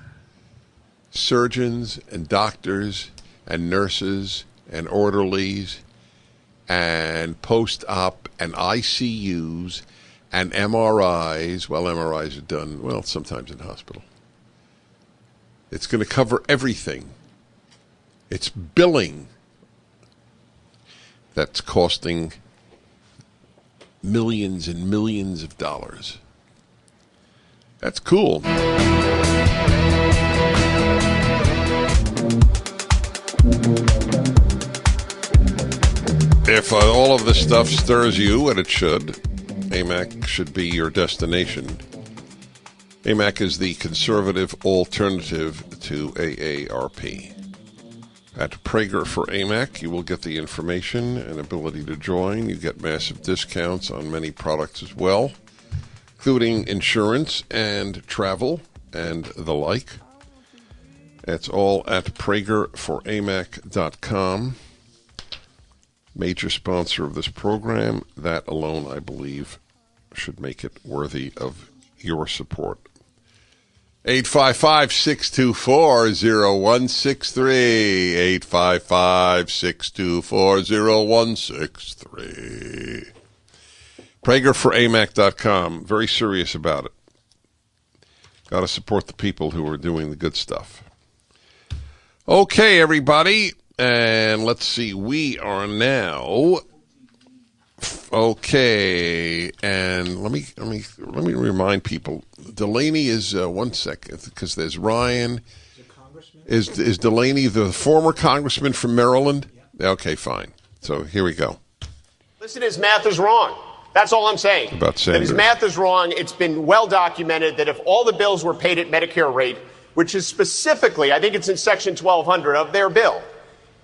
surgeons and doctors and nurses and orderlies and post-op and ICUs and MRIs. Well, MRIs are done, well, sometimes in hospital. It's going to cover everything. It's billing that's costing millions and millions of dollars. That's cool. If all of this stuff stirs you, and it should, AMAC should be your destination. AMAC is the conservative alternative to AARP. At Prager for AMAC, you will get the information and ability to join. You get massive discounts on many products as well, including insurance and travel and the like. It's all at PragerForAMAC.com. Major sponsor of this program. That alone, I believe, should make it worthy of your support. 855-624-0163. 855-624-0163. PragerForAmac.com. Very serious about it. Got to support the people who are doing the good stuff. Okay, everybody. And let's see. We are now... Okay, and let me remind people. Delaney is 1 second, because there's Ryan. Is Delaney the former congressman from Maryland? Yeah. Okay, fine. So here we go. Listen, his math is wrong. That's all I'm saying. About Sanders. That his math is wrong. It's been well documented that if all the bills were paid at Medicare rate, which is specifically, I think it's in Section 1200 of their bill,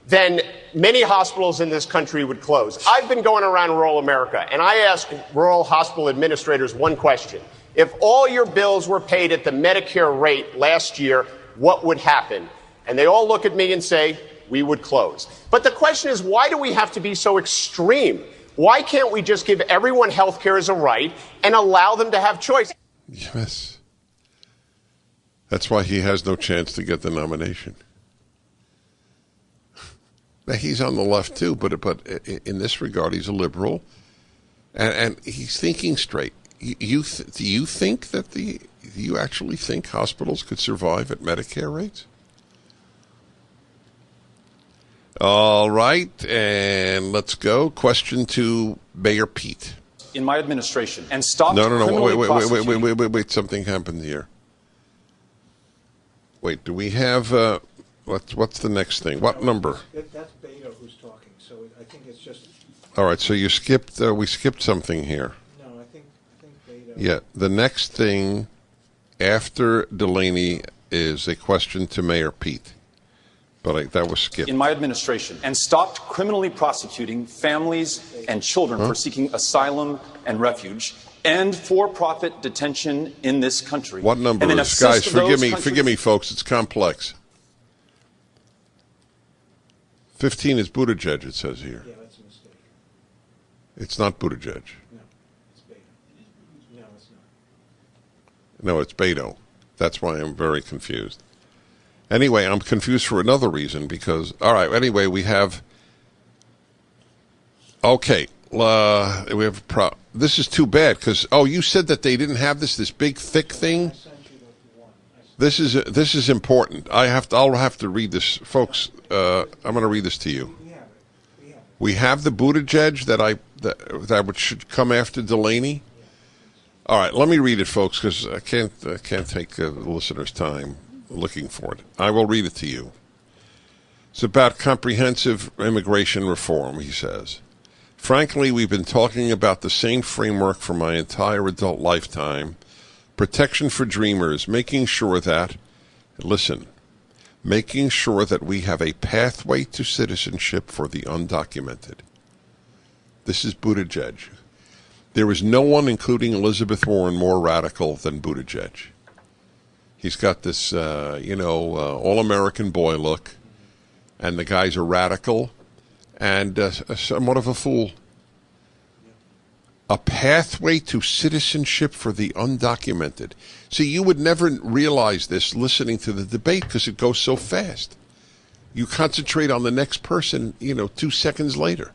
then many hospitals in this country would close. I've been going around rural America, and I ask rural hospital administrators one question. If all your bills were paid at the Medicare rate last year, what would happen? And they all look at me and say, we would close. But the question is, why do we have to be so extreme? Why can't we just give everyone health care as a right and allow them to have choice? Yes. That's why he has no chance to get the nomination. Now, he's on the left, too, but in this regard, he's a liberal, and he's thinking straight. Do you think that do you actually think hospitals could survive at Medicare rates? All right, and let's go. Question to Mayor Pete. In my administration, and stop. No. Wait. Something happened here. Wait, do we have? What's the next thing? What number? That's Beto who's talking, so I think it's just... All right, so you skipped, we skipped something here. No, I think Beto... Yeah, the next thing after Delaney is a question to Mayor Pete. But that was skipped. In my administration, and stopped criminally prosecuting families and children for seeking asylum and refuge and for-profit detention in this country. What number is... Guys, forgive me, folks, it's complex. 15 is Buttigieg, it says here. Yeah, that's a mistake. It's not Buttigieg. No, it's Beto. No, it's not. No, it's Beto. That's why I'm very confused. Anyway, I'm confused for another reason because, all right, anyway, we have... Okay, we have this is too bad because, you said that they didn't have this big, thick thing? This is important. I'll have to read this, folks. I'm going to read this to you. We have the Buttigieg that should come after Delaney. All right, let me read it, folks, because I can't take the listeners' time looking for it. I will read it to you. It's about comprehensive immigration reform, he says. Frankly, we've been talking about the same framework for my entire adult lifetime. Protection for dreamers, making sure that we have a pathway to citizenship for the undocumented. This is Buttigieg. There is no one, including Elizabeth Warren, more radical than Buttigieg. He's got this, all-American boy look, and the guy's a radical and somewhat of a fool. A pathway to citizenship for the undocumented. See, you would never realize this listening to the debate because it goes so fast. You concentrate on the next person, 2 seconds later.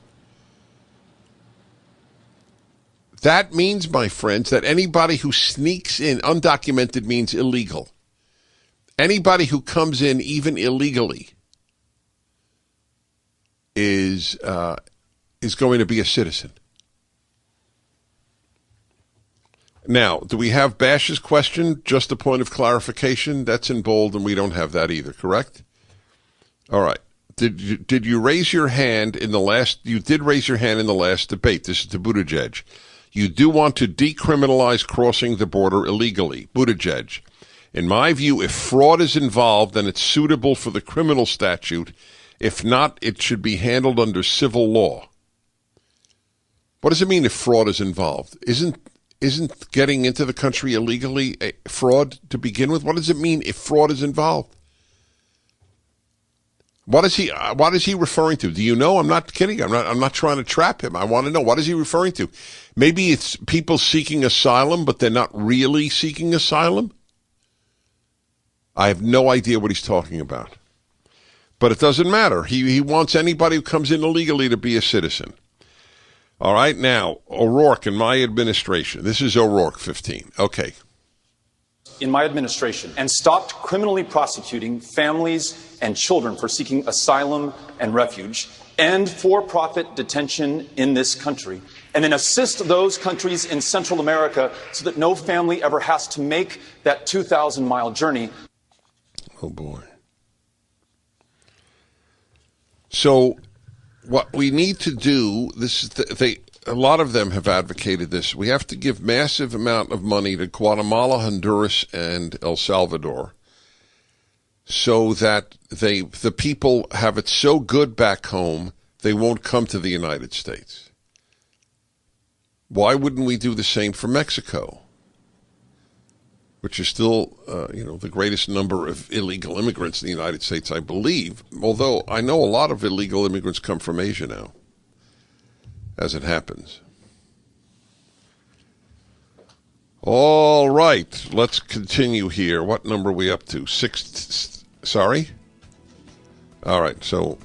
That means, my friends, that anybody who sneaks in, undocumented means illegal. Anybody who comes in even illegally is going to be a citizen. Now, do we have Bash's question? Just a point of clarification. That's in bold, and we don't have that either, correct? All right. Did you raise your hand in the last... You did raise your hand in the last debate. This is to Buttigieg. You do want to decriminalize crossing the border illegally. Buttigieg. In my view, if fraud is involved, then it's suitable for the criminal statute. If not, it should be handled under civil law. What does it mean if fraud is involved? Isn't getting into the country illegally a fraud to begin with? What does it mean if fraud is involved? What is he referring to? Do you know? I'm not kidding. I'm not trying to trap him. I want to know, what is he referring to? Maybe it's people seeking asylum, but they're not really seeking asylum? I have no idea what he's talking about. But it doesn't matter. He wants anybody who comes in illegally to be a citizen. All right, now, O'Rourke in my administration. This is O'Rourke 15. Okay. In my administration, and stopped criminally prosecuting families and children for seeking asylum and refuge, end for-profit detention in this country, and then assist those countries in Central America so that no family ever has to make that 2,000-mile journey. Oh, boy. So what we need to do, this is a lot of them have advocated this. We have to give massive amount of money to Guatemala, Honduras, and El Salvador so that the people have it so good back home they won't come to the United States. Why wouldn't we do the same for Mexico, which is still, the greatest number of illegal immigrants in the United States, I believe, although I know a lot of illegal immigrants come from Asia now, as it happens. All right, let's continue here. What number are we up to? 6, sorry? All right, so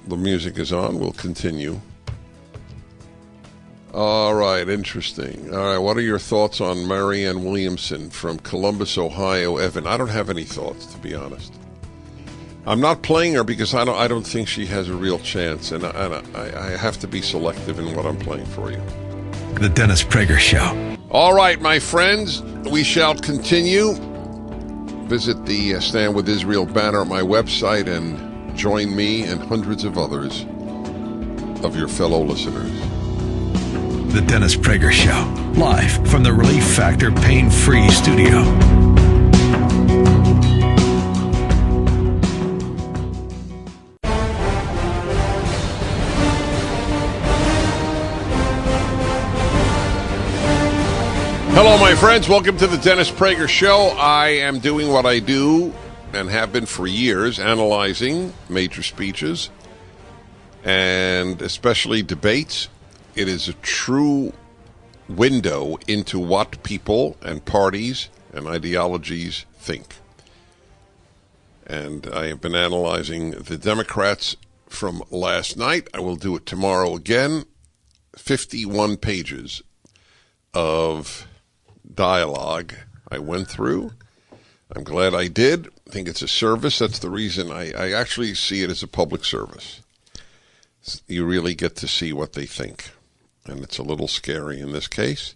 the music is on. We'll continue. All right, interesting. All right, what are your thoughts on Marianne Williamson from Columbus, Ohio? Evan, I don't have any thoughts, to be honest. I'm not playing her because I don't think she has a real chance, and I have to be selective in what I'm playing for you. The Dennis Prager Show. All right, my friends, we shall continue. Visit the Stand With Israel banner at my website and join me and hundreds of others of your fellow listeners. The Dennis Prager Show, live from the Relief Factor Pain-Free Studio. Hello, my friends. Welcome to the Dennis Prager Show. I am doing what I do and have been for years, analyzing major speeches and especially debates. It is a true window into what people and parties and ideologies think. And I have been analyzing the Democrats from last night. I will do it tomorrow again. 51 pages of dialogue I went through. I'm glad I did. I think it's a service. That's the reason I actually see it as a public service. You really get to see what they think. And it's a little scary in this case.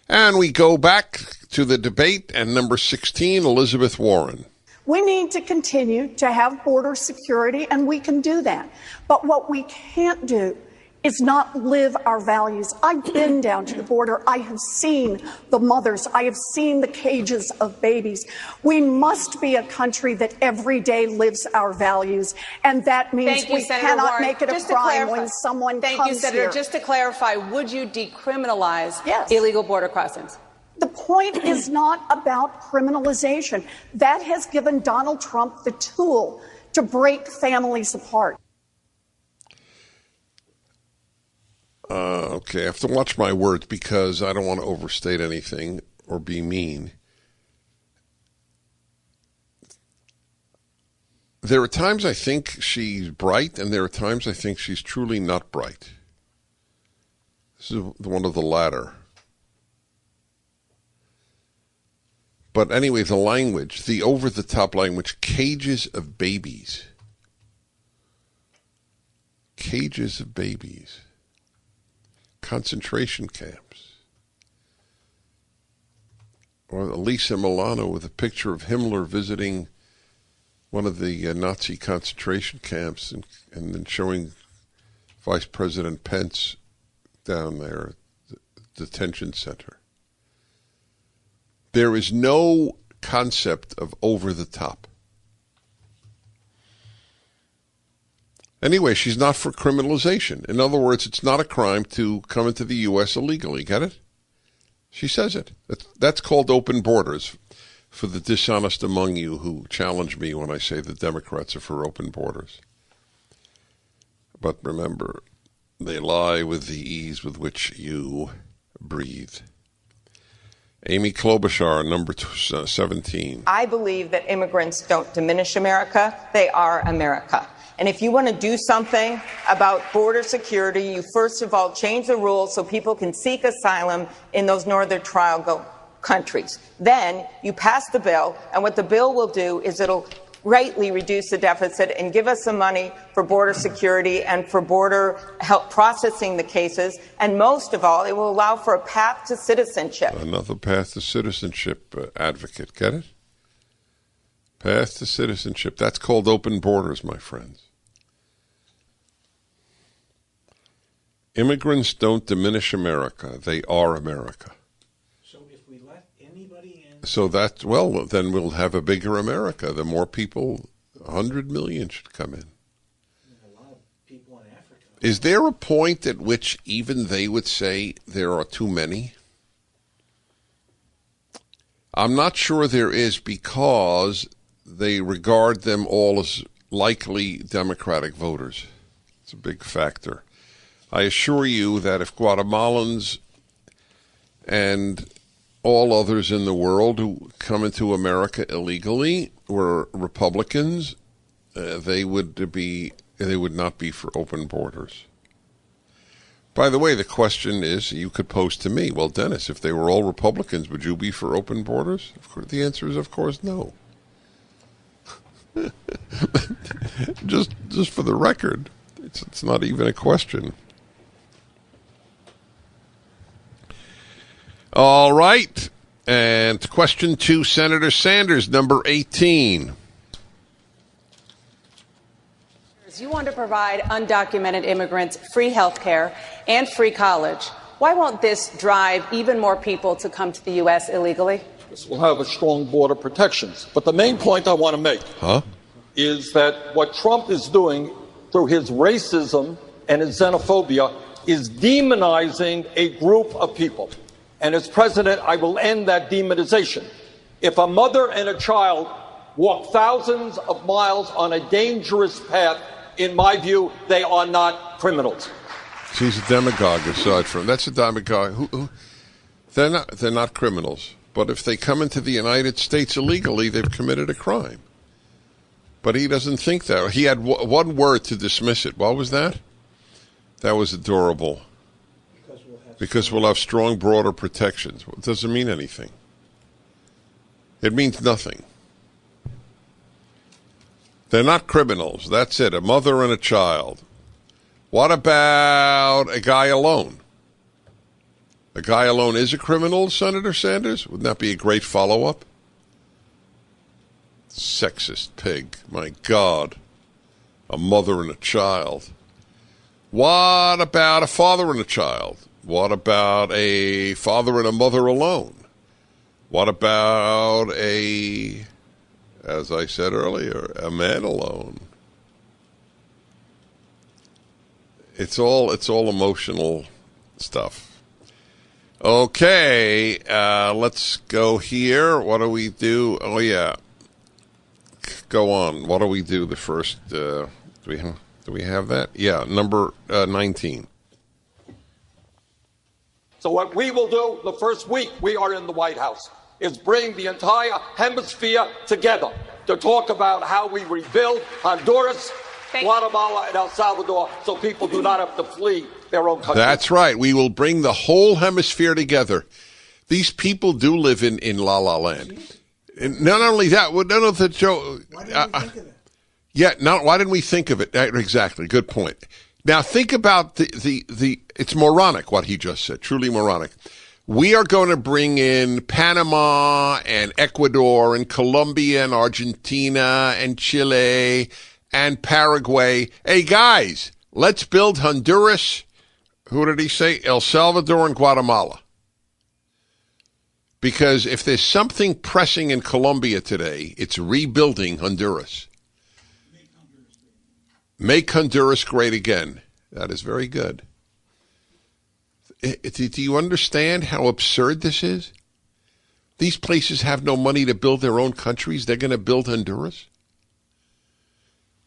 And we go back to the debate, and number 16, Elizabeth Warren. We need to continue to have border security, and we can do that. But what we can't do is not live our values. I've been down to the border. I have seen the mothers. I have seen the cages of babies. We must be a country that every day lives our values, and that means we cannot make it a crime when someone comes here. Thank you, Senator. Just to clarify, would you decriminalize illegal border crossings? The point is not about criminalization. That has given Donald Trump the tool to break families apart. Okay, I have to watch my words because I don't want to overstate anything or be mean. There are times I think she's bright, and there are times I think she's truly not bright. This is one of the latter. But anyway, the language, the over-the-top language, cages of babies. Cages of babies. Concentration camps. Or Elisa Milano with a picture of Himmler visiting one of the Nazi concentration camps and then showing Vice President Pence down there at the detention center. There is no concept of over the top. Anyway, she's not for criminalization. In other words, it's not a crime to come into the U.S. illegally. Get it? She says it. That's called open borders for the dishonest among you who challenge me when I say the Democrats are for open borders. But remember, they lie with the ease with which you breathe. Amy Klobuchar, number 17. I believe that immigrants don't diminish America. They are America. And if you want to do something about border security, you first of all change the rules so people can seek asylum in those northern triangle countries. Then you pass the bill, and what the bill will do is it'll greatly reduce the deficit and give us some money for border security and for border help processing the cases. And most of all, it will allow for a path to citizenship. Another path to citizenship advocate. Get it? Path to citizenship. That's called open borders, my friends. Immigrants don't diminish America. They are America. So if we let anybody in... So that, well, then we'll have a bigger America. The more people, 100 million should come in. A lot of people in Africa. Is there a point at which even they would say there are too many? I'm not sure there is, because they regard them all as likely Democratic voters. It's a big factor. I assure you that if Guatemalans and all others in the world who come into America illegally were Republicans, they would not be for open borders. By the way, the question is, you could pose to me, well, Dennis, if they were all Republicans, would you be for open borders? Of course, the answer is, of course, no. just for the record, it's not even a question. All right. And question 2, Senator Sanders, number 18. You want to provide undocumented immigrants free health care and free college. Why won't this drive even more people to come to the U.S. illegally? This will have a strong border protections. But the main point I want to make is that what Trump is doing through his racism and his xenophobia is demonizing a group of people. And as president, I will end that demonization. If a mother and a child walk thousands of miles on a dangerous path, in my view, they are not criminals. She's a demagogue aside from that's a demagogue. They're not criminals. But if they come into the United States illegally, they've committed a crime. But he doesn't think that. He had one word to dismiss it. What was that? That was adorable. Because we'll have strong, broader protections. Well, it doesn't mean anything. It means nothing. They're not criminals. That's it. A mother and a child. What about a guy alone? A guy alone is a criminal, Senator Sanders? Wouldn't that be a great follow-up? Sexist pig. My God. A mother and a child. What about a father and a child? What about a father and a mother alone? What about as I said earlier, a man alone? It's all emotional stuff. Okay, let's go here. What do we do? Oh, yeah. Go on. What do we do? The first, do we have that? Yeah, number 19. So what we will do the first week we are in the White House is bring the entire hemisphere together to talk about how we rebuild Honduras, Guatemala, and El Salvador so people do not have to flee their own country. That's right. We will bring the whole hemisphere together. These people do live in La La Land. And not only that, none of the Joe. Why didn't we think of it? Yeah, why didn't we think of it? Exactly. Good point. Now think about it's moronic what he just said, truly moronic. We are going to bring in Panama and Ecuador and Colombia and Argentina and Chile and Paraguay. Hey guys, let's build Honduras. Who did he say? El Salvador and Guatemala. Because if there's something pressing in Colombia today, it's rebuilding Honduras. Make Honduras great again. That is very good. Do you understand how absurd this is? These places have no money to build their own countries. They're going to build Honduras?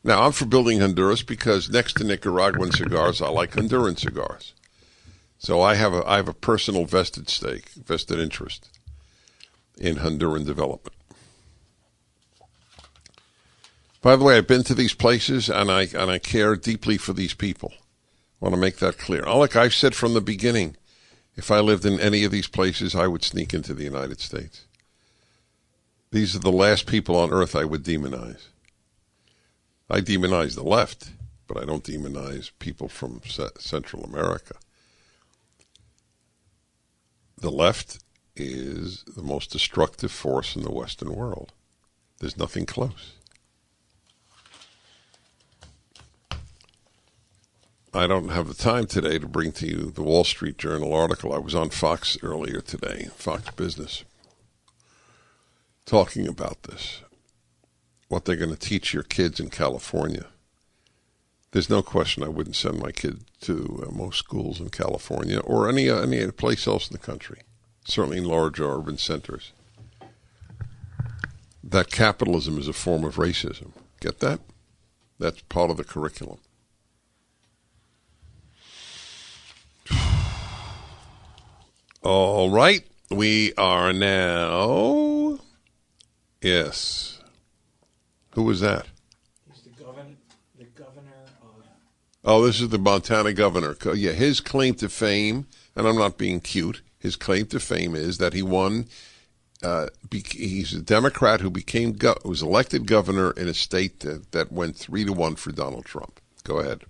Now, I'm for building Honduras because next to Nicaraguan cigars, I like Honduran cigars. So I have a personal vested interest in Honduran development. By the way, I've been to these places, and I care deeply for these people. I want to make that clear. Like I've said from the beginning, if I lived in any of these places, I would sneak into the United States. These are the last people on earth I would demonize. I demonize the left, but I don't demonize people from Central America. The left is the most destructive force in the Western world. There's nothing close. I don't have the time today to bring to you the Wall Street Journal article. I was on Fox earlier today, Fox Business, talking about this, what they're going to teach your kids in California. There's no question I wouldn't send my kid to most schools in California or any place else in the country, certainly in large urban centers. That capitalism is a form of racism. Get that? That's part of the curriculum. All right. We are now... Yes. Who was that? He's the governor of... Oh, this is the Montana governor. Yeah, his claim to fame, and I'm not being cute, his claim to fame is that he won... he's a Democrat who was elected governor in a state that went 3-1 for Donald Trump. Go ahead.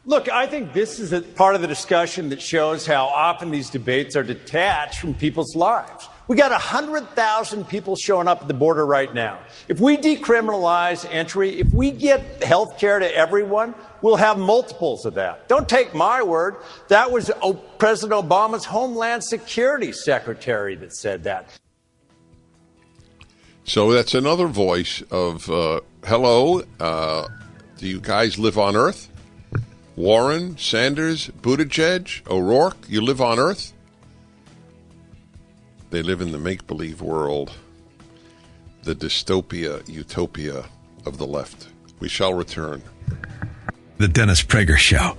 Look, I think this is a part of the discussion that shows how often these debates are detached from people's lives. We got 100,000 people showing up at the border right now. If we decriminalize entry, if we get health care to everyone, we'll have multiples of that. Don't take my word. That was President Obama's Homeland Security Secretary that said that. So that's another voice of, hello, do you guys live on Earth? Warren, Sanders, Buttigieg, O'Rourke, you live on Earth? They live in the make-believe world, the dystopia, utopia of the left. We shall return. The Dennis Prager Show,